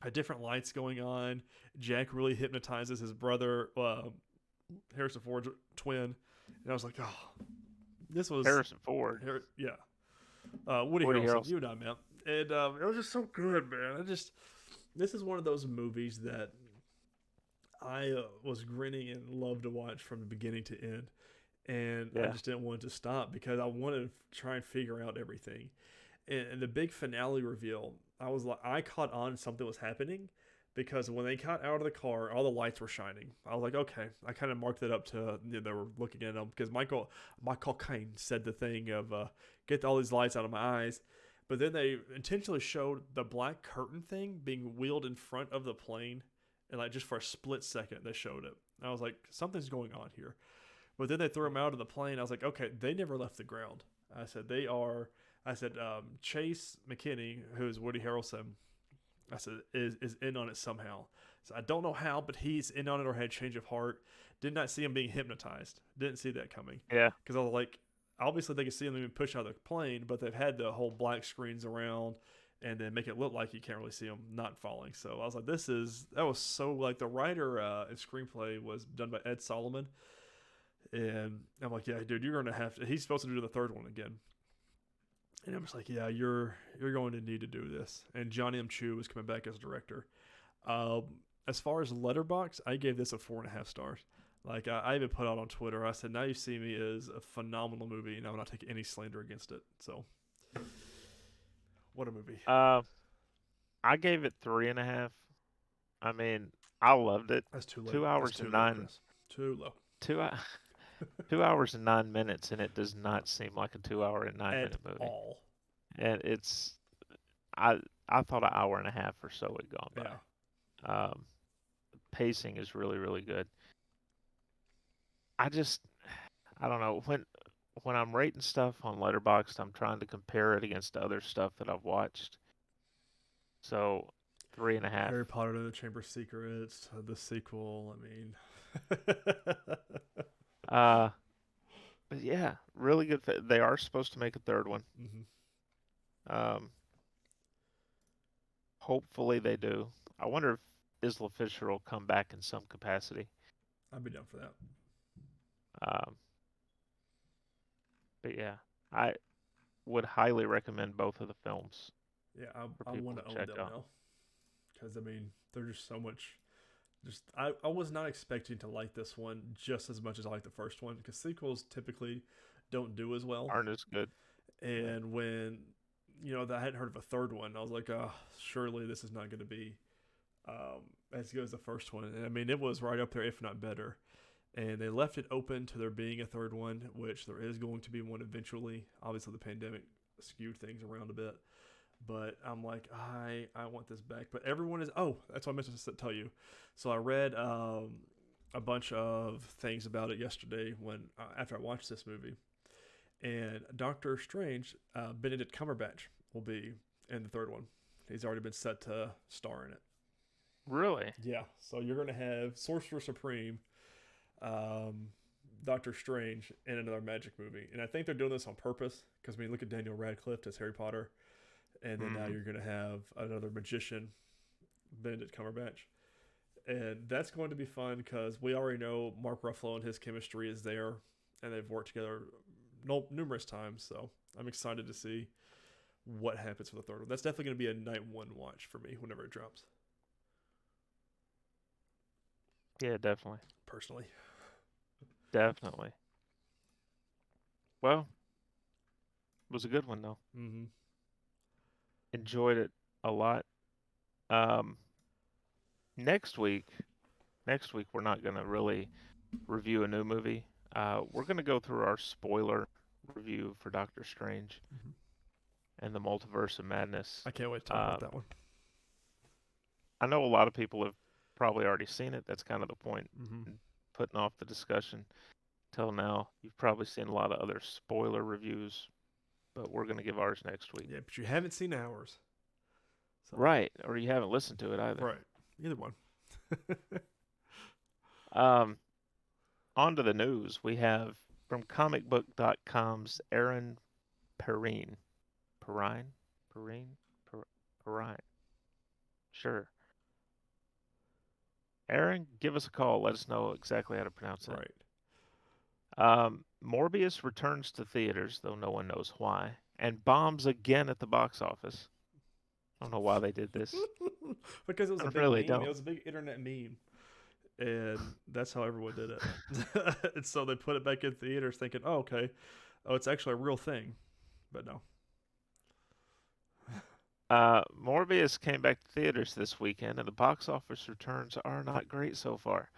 [SPEAKER 1] had different lights going on. Jack really hypnotizes his brother, Harrison Ford's twin, and I was like, oh, this was
[SPEAKER 2] Harrison Ford,
[SPEAKER 1] yeah. Woody
[SPEAKER 2] Woody
[SPEAKER 1] Harrelson,
[SPEAKER 2] Harrelson.
[SPEAKER 1] you know, man. And it was just so good, man. This is one of those movies that I was grinning and loved to watch from the beginning to end. And I
[SPEAKER 2] Yeah,
[SPEAKER 1] just didn't want it to stop because I wanted to try and figure out everything. And the big finale reveal, I was like, I caught on something was happening because when they got out of the car, all the lights were shining. I was like, okay. I kind of marked it up to they were looking at them because Michael Caine said the thing of get all these lights out of my eyes. But then they intentionally showed the black curtain thing being wheeled in front of the plane, and like just for a split second they showed it. I was like, something's going on here. But then they threw him out of the plane. I was like, okay, they never left the ground. I said they are. I said Chase McKinney, who's Woody Harrelson. I said is in on it somehow. So I don't know how, but he's in on it or had change of heart. Did not see him being hypnotized. Didn't see that coming.
[SPEAKER 2] Yeah.
[SPEAKER 1] Because I was like, obviously they can see him being pushed out of the plane, but they've had the whole black screens around and then make it look like you can't really see him not falling. So I was like, that was so like the writer and screenplay was done by Ed Solomon. And I'm like, yeah, dude, you're going to have to. He's supposed to do the third one again. And I'm just like, yeah, you're going to need to do this. And Johnny M. Chu is coming back as director. As far as Letterboxd, I gave this a 4.5 stars. Like I even put out on Twitter, I said, Now You See Me is a phenomenal movie, and I will not take any slander against it. So, what a movie.
[SPEAKER 2] I gave it 3.5. I mean, I loved it.
[SPEAKER 1] That's too low.
[SPEAKER 2] 2 hours
[SPEAKER 1] That's too
[SPEAKER 2] and
[SPEAKER 1] low,
[SPEAKER 2] 9.
[SPEAKER 1] Chris. Too low.
[SPEAKER 2] 2 hours and 9 minutes, and it does not seem like a 2 hour and 9 minute movie.
[SPEAKER 1] At all.
[SPEAKER 2] And I thought an hour and a half or so had gone by.
[SPEAKER 1] Yeah.
[SPEAKER 2] Pacing is really, really good. I don't know, when I'm rating stuff on Letterboxd, I'm trying to compare it against other stuff that I've watched. So 3.5.
[SPEAKER 1] Harry Potter and the Chamber of Secrets, the sequel. I mean,
[SPEAKER 2] but yeah, really good. They are supposed to make a third one.
[SPEAKER 1] mm-hmm.
[SPEAKER 2] Hopefully they do. I wonder if Isla Fisher will come back in some capacity.
[SPEAKER 1] I'd be down for that.
[SPEAKER 2] But yeah, I would highly recommend both of the films.
[SPEAKER 1] Yeah, I want to own them now. Because, I mean, they're just so much. I was not expecting to like this one just as much as I like the first one. Because sequels typically don't do as well.
[SPEAKER 2] Aren't as good.
[SPEAKER 1] And when, I hadn't heard of a third one, I was like, oh, surely this is not going to be as good as the first one. And, I mean, it was right up there, if not better. And they left it open to there being a third one, which there is going to be one eventually. Obviously, the pandemic skewed things around a bit. But I'm like, I want this back. But everyone is, that's what I meant to tell you. So I read a bunch of things about it yesterday after I watched this movie. And Doctor Strange, Benedict Cumberbatch, will be in the third one. He's already been set to star in it.
[SPEAKER 2] Really?
[SPEAKER 1] Yeah. So you're going to have Sorcerer Supreme, Doctor Strange, and another magic movie. And I think they're doing this on purpose because when you look at Daniel Radcliffe as Harry Potter, and then now you're going to have another magician, Benedict Cumberbatch. And that's going to be fun because we already know Mark Ruffalo and his chemistry is there, and they've worked together numerous times. So I'm excited to see what happens for the third one. That's definitely going to be a night one watch for me whenever it drops.
[SPEAKER 2] Yeah, definitely.
[SPEAKER 1] Personally.
[SPEAKER 2] Definitely. Well, it was a good one, though.
[SPEAKER 1] Mm-hmm.
[SPEAKER 2] Enjoyed it a lot. Next week we're not going to really review a new movie. We're going to go through our spoiler review for Doctor Strange and the Multiverse of Madness.
[SPEAKER 1] I can't wait to talk about that one.
[SPEAKER 2] I know a lot of people have probably already seen it. That's kind of the point.
[SPEAKER 1] Mm-hmm.
[SPEAKER 2] Putting off the discussion till now. You've probably seen a lot of other spoiler reviews, but we're going to give ours next week.
[SPEAKER 1] Yeah, but you haven't seen ours.
[SPEAKER 2] So. Right, or you haven't listened to it either.
[SPEAKER 1] Right, either one.
[SPEAKER 2] On to the news. We have from comicbook.com's Aaron Perrine. Sure. Aaron, give us a call. Let us know exactly how to pronounce it.
[SPEAKER 1] Right.
[SPEAKER 2] Morbius returns to theaters, though no one knows why, and bombs again at the box office. I don't know why they did this.
[SPEAKER 1] Because it was a big
[SPEAKER 2] really
[SPEAKER 1] meme.
[SPEAKER 2] Don't.
[SPEAKER 1] It was a big internet meme. And that's how everyone did it. And so they put it back in theaters thinking, oh, okay. Oh, it's actually a real thing. But no.
[SPEAKER 2] Morbius came back to theaters this weekend, and the box office returns are not great so far.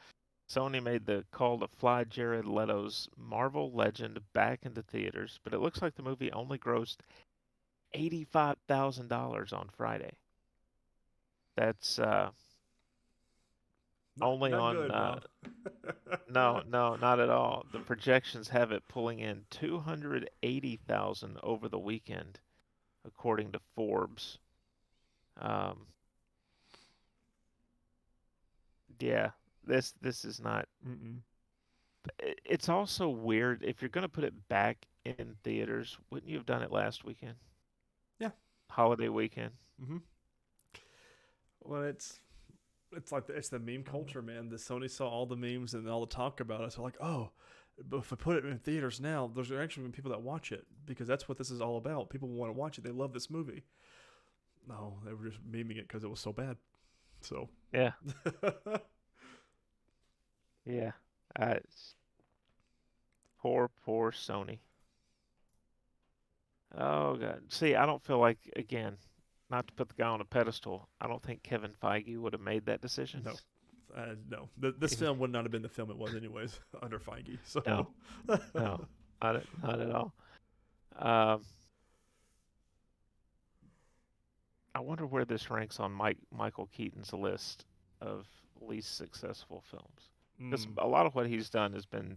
[SPEAKER 2] Sony made the call to fly Jared Leto's Marvel Legend back into theaters, but it looks like the movie only grossed $85,000 on Friday. That's only
[SPEAKER 1] Not
[SPEAKER 2] on
[SPEAKER 1] good, Bob.
[SPEAKER 2] no, no, not at all. The projections have it pulling in 280,000 over the weekend, according to Forbes. Um, yeah, this is not.
[SPEAKER 1] Mm-mm.
[SPEAKER 2] It's also weird if you're going to put it back in theaters, wouldn't you have done it last weekend,
[SPEAKER 1] Yeah.
[SPEAKER 2] holiday weekend?
[SPEAKER 1] Mm-hmm. Well, it's like it's the meme culture, man. The Sony saw all the memes and all the talk about it. So like, oh, but if I put it in theaters now, there's actually been people that watch it because that's what this is all about. People want to watch it. They love this movie. No, they were just memeing it because it was so bad. So,
[SPEAKER 2] Yeah, yeah. It's poor Sony. Oh God. See, I don't feel like again, not to put the guy on a pedestal. I don't think Kevin Feige would have made that decision.
[SPEAKER 1] no, no. This film would not have been the film it was anyways under Feige.
[SPEAKER 2] No,
[SPEAKER 1] So,
[SPEAKER 2] no, not at all. Um, I wonder where this ranks on Michael Keaton's list of least successful films. Because
[SPEAKER 1] mm,
[SPEAKER 2] a lot of what he's done has been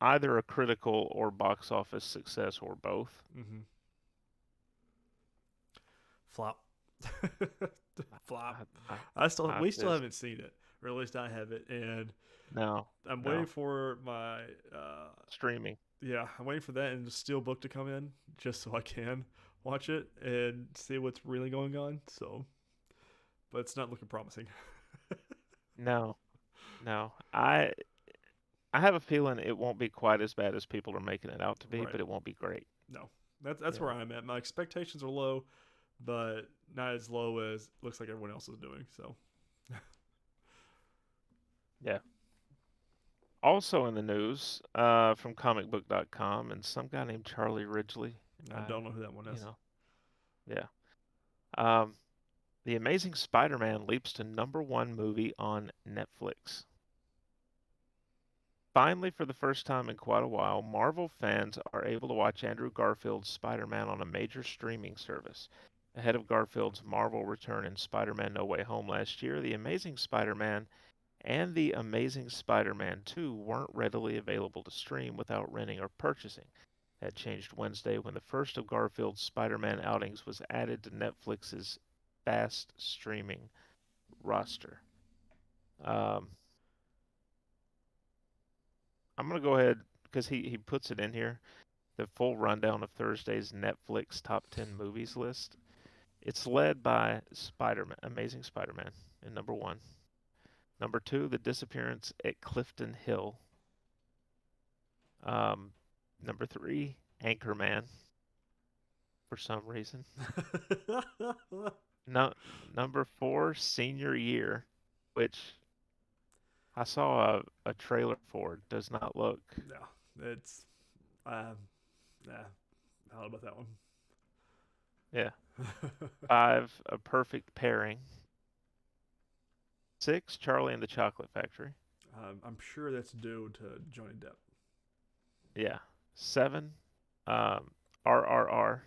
[SPEAKER 2] either a critical or box office success or both.
[SPEAKER 1] mm-hmm. Flop. Flop.
[SPEAKER 2] I, I
[SPEAKER 1] We still
[SPEAKER 2] just
[SPEAKER 1] haven't seen it, or at least I haven't, and
[SPEAKER 2] no,
[SPEAKER 1] I'm waiting
[SPEAKER 2] no
[SPEAKER 1] for my
[SPEAKER 2] streaming.
[SPEAKER 1] yeah, I'm waiting for that and the steel book to come in just so I can watch it and see what's really going on. So, but it's not looking promising.
[SPEAKER 2] No, no. I have a feeling it won't be quite as bad as people are making it out to be,
[SPEAKER 1] Right.
[SPEAKER 2] but it won't be great.
[SPEAKER 1] No. That's
[SPEAKER 2] Yeah,
[SPEAKER 1] where I'm at. My expectations are low, but not as low as looks like everyone else is doing. So,
[SPEAKER 2] yeah. Also in the news, from comicbook.com and some guy named Charlie Ridgely.
[SPEAKER 1] I don't know who that one
[SPEAKER 2] You
[SPEAKER 1] is.
[SPEAKER 2] know, yeah. Um, The Amazing Spider-Man leaps to #1 movie on Netflix. Finally, for the first time in quite a while, Marvel fans are able to watch Andrew Garfield's Spider-Man on a major streaming service. Ahead of Garfield's Marvel return in Spider-Man No Way Home last year, The Amazing Spider-Man and The Amazing Spider-Man 2 weren't readily available to stream without renting or purchasing. That changed Wednesday when the first of Garfield's Spider-Man outings was added to Netflix's fast streaming roster. Um, I'm going to go ahead because he puts it in here. The full rundown of Thursday's Netflix top 10 movies list. It's led by Spider-Man, Amazing Spider-Man, in #1. #2, The Disappearance at Clifton Hill. Um, #3, Anchorman, for some reason. No, #4, Senior Year, which I saw a trailer for. Does not look.
[SPEAKER 1] no, it's um, nah, I don't know about that one.
[SPEAKER 2] Yeah. 5, A Perfect Pairing. 6, Charlie and the Chocolate Factory.
[SPEAKER 1] I'm sure that's due to Johnny Depp.
[SPEAKER 2] Yeah. 7, um, RRR.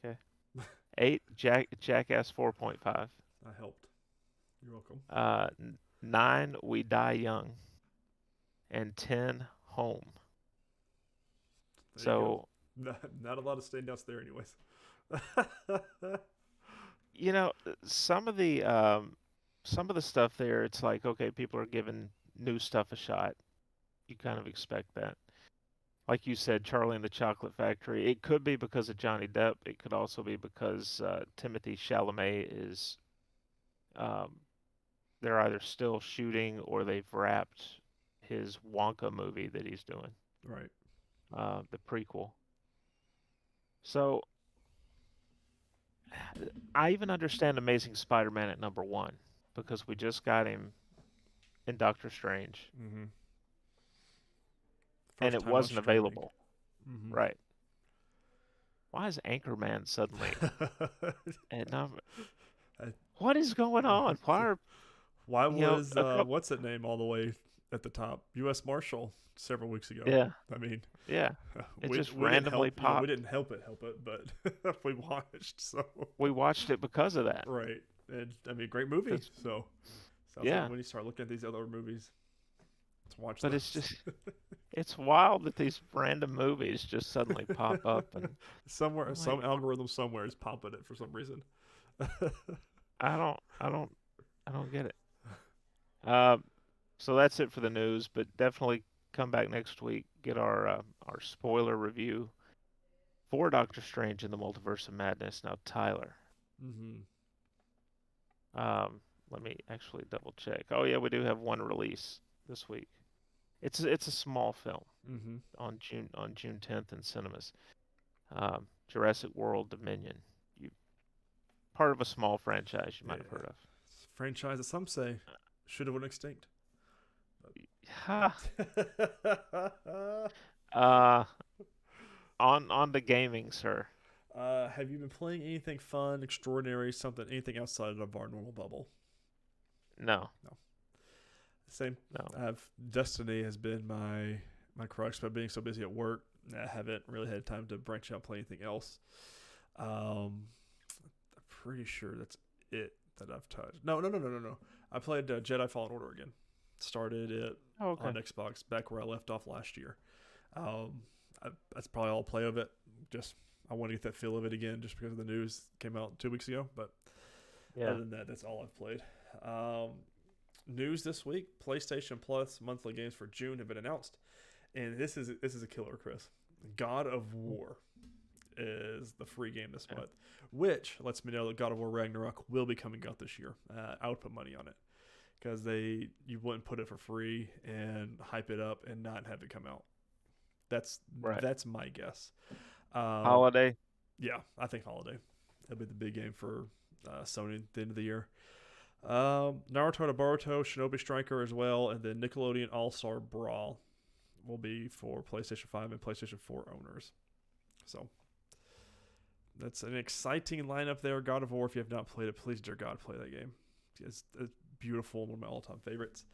[SPEAKER 2] Okay. 8, Jackass 4.5.
[SPEAKER 1] I helped. You're welcome.
[SPEAKER 2] 9, We Die Young. And 10, Home.
[SPEAKER 1] There you go.
[SPEAKER 2] So,
[SPEAKER 1] Not a lot of standouts there, anyways.
[SPEAKER 2] you know, some of the stuff there, it's like, okay, people are giving new stuff a shot. You kind of expect that. Like you said, Charlie and the Chocolate Factory. It could be because of Johnny Depp. It could also be because Timothy Chalamet is. Um, they're either still shooting or they've wrapped his Wonka movie that he's doing,
[SPEAKER 1] Right.
[SPEAKER 2] the prequel. So I even understand Amazing Spider-Man at #1 because we just got him in Doctor Strange
[SPEAKER 1] Mm-hmm.
[SPEAKER 2] and
[SPEAKER 1] First
[SPEAKER 2] it
[SPEAKER 1] time on
[SPEAKER 2] wasn't
[SPEAKER 1] streaming.
[SPEAKER 2] available.
[SPEAKER 1] Mm-hmm.
[SPEAKER 2] Right. why is Anchorman suddenly? And
[SPEAKER 1] I-
[SPEAKER 2] what is going on? Why are
[SPEAKER 1] Why was
[SPEAKER 2] a couple?
[SPEAKER 1] what's that name all the way at the top? U.S. Marshal several weeks ago.
[SPEAKER 2] Yeah,
[SPEAKER 1] I mean,
[SPEAKER 2] yeah. It
[SPEAKER 1] we
[SPEAKER 2] just
[SPEAKER 1] we didn't
[SPEAKER 2] randomly
[SPEAKER 1] help. You know, we
[SPEAKER 2] popped.
[SPEAKER 1] didn't help it, but we watched. So
[SPEAKER 2] We watched it because of that.
[SPEAKER 1] right, and I mean, great movie.
[SPEAKER 2] 'Cause-
[SPEAKER 1] So I was like,
[SPEAKER 2] yeah,
[SPEAKER 1] when you start looking at these other movies, let's watch
[SPEAKER 2] but it's
[SPEAKER 1] those.
[SPEAKER 2] just it's wild that these random movies just suddenly pop up, and
[SPEAKER 1] Somewhere,
[SPEAKER 2] I'm
[SPEAKER 1] some
[SPEAKER 2] like,
[SPEAKER 1] algorithm somewhere is popping it for some reason.
[SPEAKER 2] I don't, I don't, I don't get it. Um, so that's it for the news, but definitely come back next week, get our spoiler review for Doctor Strange in the Multiverse of Madness. Now, Tyler,
[SPEAKER 1] Mm-hmm.
[SPEAKER 2] um, let me actually double check. Oh yeah, we do have one release this week. It's a small film
[SPEAKER 1] Mm-hmm.
[SPEAKER 2] on June 10th in cinemas. Jurassic World Dominion. You part of a small franchise you
[SPEAKER 1] Yeah,
[SPEAKER 2] might have heard
[SPEAKER 1] franchise that some say should have went extinct.
[SPEAKER 2] of. uh, on the gaming, sir.
[SPEAKER 1] Have you been playing anything fun, extraordinary, something, anything outside of our normal bubble?
[SPEAKER 2] No,
[SPEAKER 1] No. Same.
[SPEAKER 2] no.
[SPEAKER 1] I've Destiny has been my crux, but being so busy at work, I haven't really had time to branch out and play anything else. I'm pretty sure that's it that I've touched. No. I played Jedi Fallen Order again. Started it
[SPEAKER 2] Oh,
[SPEAKER 1] on
[SPEAKER 2] okay.
[SPEAKER 1] Xbox back where I left off last year. That's probably all play of it. Just I want to get that feel of it again, just because the news came out 2 weeks ago. But
[SPEAKER 2] Yeah.
[SPEAKER 1] other than that, that's all I've played. Um, News this week: PlayStation Plus monthly games for June have been announced, and this is a killer, Chris. God of War is the free game this
[SPEAKER 2] Okay.
[SPEAKER 1] month, which lets me know that God of War Ragnarok will be coming out this year. I would put money on it because you wouldn't put it for free and hype it up and not have it come out. That's
[SPEAKER 2] Right.
[SPEAKER 1] that's my guess. Um,
[SPEAKER 2] Holiday.
[SPEAKER 1] yeah, I think holiday. That'll be the big game for Sony at the end of the year. Naruto to Boruto, Shinobi Striker as well, and then Nickelodeon All Star Brawl will be for PlayStation 5 and PlayStation 4 owners. So that's an exciting lineup there. God of War, if you have not played it, please, dear God, play that game. It's beautiful, one of my all-time favorites.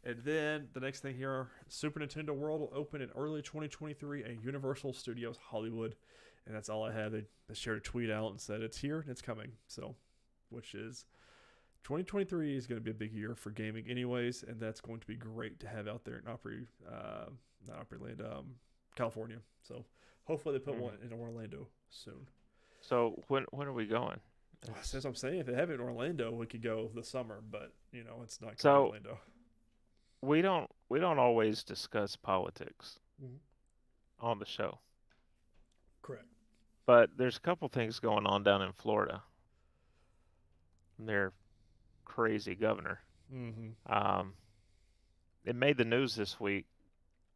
[SPEAKER 1] And then the next thing here, Super Nintendo World will open in early 2023 at Universal Studios Hollywood, and that's all I have. They shared a tweet out and said it's here and it's coming. So, which is 2023 is going to be a big year for gaming, anyways, and that's going to be great to have out there in not Opryland, California. So hopefully they put one
[SPEAKER 2] Mhm.
[SPEAKER 1] in Orlando soon.
[SPEAKER 2] So when are we going?
[SPEAKER 1] As I'm saying, if they have it in Orlando, we could go this summer, but it's not coming to
[SPEAKER 2] So
[SPEAKER 1] Orlando.
[SPEAKER 2] we don't always discuss politics
[SPEAKER 1] Mm-hmm.
[SPEAKER 2] on the show,
[SPEAKER 1] Correct.
[SPEAKER 2] but there's a couple things going on down in Florida. Their crazy governor.
[SPEAKER 1] Mm-hmm.
[SPEAKER 2] Um, it made the news this week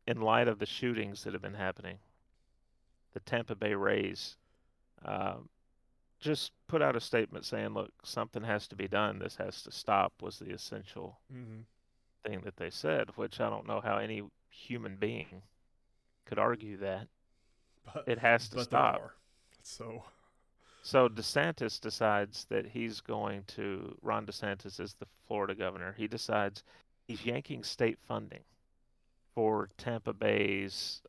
[SPEAKER 2] in light of the shootings that have been happening. The Tampa Bay Rays um, just put out a statement saying, "Look, something has to be done. This has to stop." Was the essential
[SPEAKER 1] Mm-hmm.
[SPEAKER 2] thing that they said, which I don't know how any human being could argue that.
[SPEAKER 1] But
[SPEAKER 2] It has to
[SPEAKER 1] but there
[SPEAKER 2] stop.
[SPEAKER 1] are. So
[SPEAKER 2] So DeSantis decides that Ron DeSantis is the Florida governor. He decides he's yanking state funding for Tampa Bay's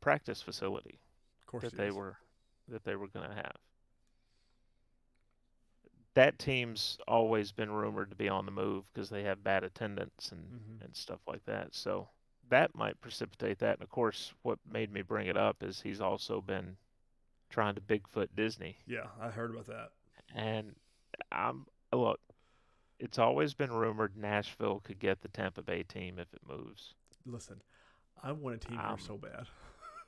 [SPEAKER 2] practice facility
[SPEAKER 1] of course
[SPEAKER 2] that
[SPEAKER 1] he
[SPEAKER 2] they
[SPEAKER 1] is.
[SPEAKER 2] were going to have. That team's always been rumored to be on the move because they have bad attendance
[SPEAKER 1] Mm-hmm.
[SPEAKER 2] and stuff like that. So that might precipitate that. And of course, what made me bring it up is he's also been trying to Bigfoot Disney.
[SPEAKER 1] Yeah, I heard about that.
[SPEAKER 2] And look, it's always been rumored Nashville could get the Tampa Bay team if it moves.
[SPEAKER 1] Listen, I want a team here
[SPEAKER 2] I'm
[SPEAKER 1] so bad.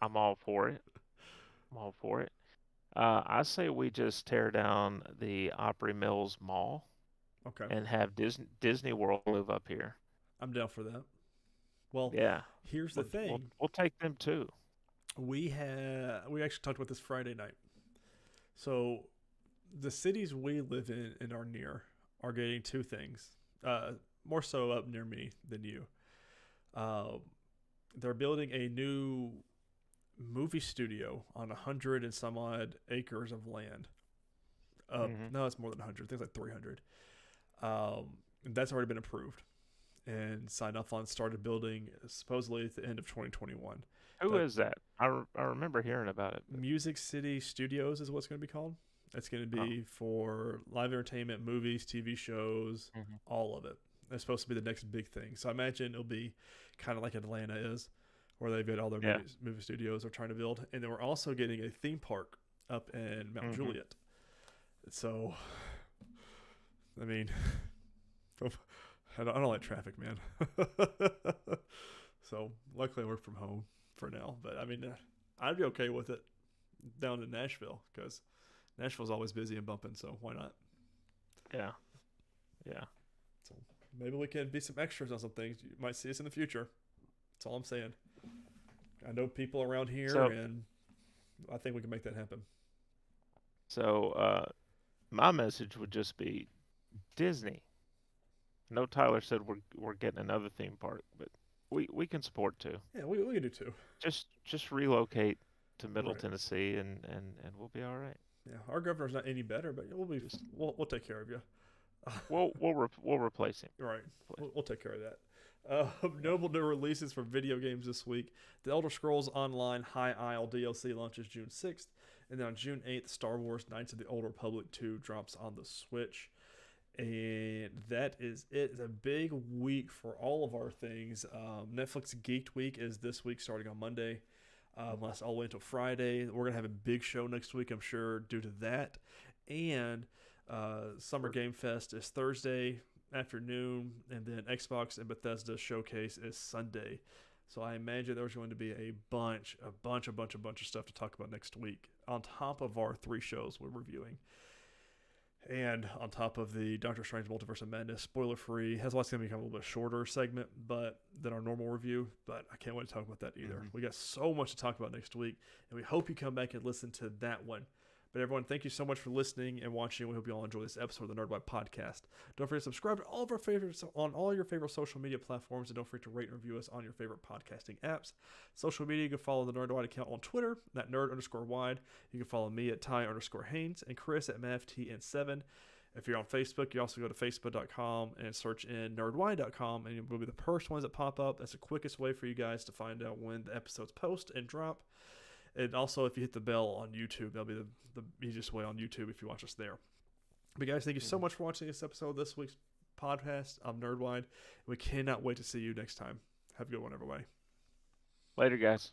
[SPEAKER 2] I'm all for it. I'm all for it. I say we just tear down the Opry Mills Mall
[SPEAKER 1] Okay,
[SPEAKER 2] and have Disney World move up here.
[SPEAKER 1] I'm down for that. Well,
[SPEAKER 2] Yeah,
[SPEAKER 1] here's the
[SPEAKER 2] we'll
[SPEAKER 1] thing.
[SPEAKER 2] we'll take them too.
[SPEAKER 1] We actually talked about this Friday night. So the cities we live in and are near are getting two things. More so up near me than you. Uh, they're building a new movie studio on 100 and some odd acres of land.
[SPEAKER 2] Mm-hmm.
[SPEAKER 1] No, it's more than 100. I think it's like 300. And that's already been approved and signed off on. Started building supposedly at the end of 2021.
[SPEAKER 2] Who
[SPEAKER 1] The
[SPEAKER 2] is that? I remember hearing about it. But,
[SPEAKER 1] Music City Studios is what's going to be called. It's going to
[SPEAKER 2] oh.
[SPEAKER 1] be for live entertainment, movies, TV shows,
[SPEAKER 2] Mm-hmm.
[SPEAKER 1] all of it. It's supposed to be the next big thing. So I imagine it'll be kind of like Atlanta is, where they've got all their
[SPEAKER 2] Yeah.
[SPEAKER 1] movie studios they're trying to build. And then we're also getting a theme park up in Mount
[SPEAKER 2] Mm-hmm.
[SPEAKER 1] Juliet. So, I mean, I don't like traffic, man. So, luckily I work from home for now. But, I mean, I'd be okay with it down in Nashville because Nashville's always busy and bumping. So, why not?
[SPEAKER 2] Yeah. Yeah.
[SPEAKER 1] So, maybe we can be some extras on some things. You might see us in the future. That's all I'm saying. I know people around here,
[SPEAKER 2] So,
[SPEAKER 1] and I think we can make that happen.
[SPEAKER 2] so my message would just be Disney. No, Tyler said we're getting another theme park, but we can support too.
[SPEAKER 1] Yeah, we can do too.
[SPEAKER 2] Just relocate to Middle
[SPEAKER 1] Right.
[SPEAKER 2] Tennessee and we'll be all right.
[SPEAKER 1] Yeah, our governor's not any better, but
[SPEAKER 2] Just
[SPEAKER 1] we'll take care of you.
[SPEAKER 2] we'll replace him.
[SPEAKER 1] Right,
[SPEAKER 2] Replace
[SPEAKER 1] we'll take care of that. Notable new releases for video games this week: The Elder Scrolls Online High Isle DLC launches June 6th, and then on June 8th, Star Wars: Knights of the Old Republic 2 drops on the Switch. And that is it. It's a big week for all of our things. Netflix Geeked Week is this week, starting on Monday. Lasts all the way until Friday. We're gonna have a big show next week, I'm sure, due to that. And Summer Game Fest is Thursday afternoon, and then Xbox and Bethesda Showcase is Sunday. So I imagine there's going to be a bunch of stuff to talk about next week, on top of our 3 shows we're reviewing. And on top of the Doctor Strange Multiverse of Madness, spoiler free, has lots going to become a little bit shorter segment, but than our normal review. But I can't wait to talk about that either.
[SPEAKER 2] Mm-hmm.
[SPEAKER 1] We got so much to talk about next week, and we hope you come back and listen to that one. But everyone, thank you so much for listening and watching. We hope you all enjoy this episode of the NerdWide Podcast. Don't forget to subscribe to all of our favorites on all your favorite social media platforms, and don't forget to rate and review us on your favorite podcasting apps. Social media, you can follow the NerdWide account on Twitter, at nerd_wide. You can follow me at Ty_Haynes and Chris at MavTN7. If you're on Facebook, you also go to facebook.com and search in nerdwide.com, and you'll be the first ones that pop up. That's the quickest way for you guys to find out when the episodes post and drop. And also, if you hit the bell on YouTube, that'll be the easiest way on YouTube if you watch us there. But guys, thank you so much for watching this episode of this week's podcast of NerdWide. We cannot wait to see you next time. Have a good one, everybody.
[SPEAKER 2] Later, guys.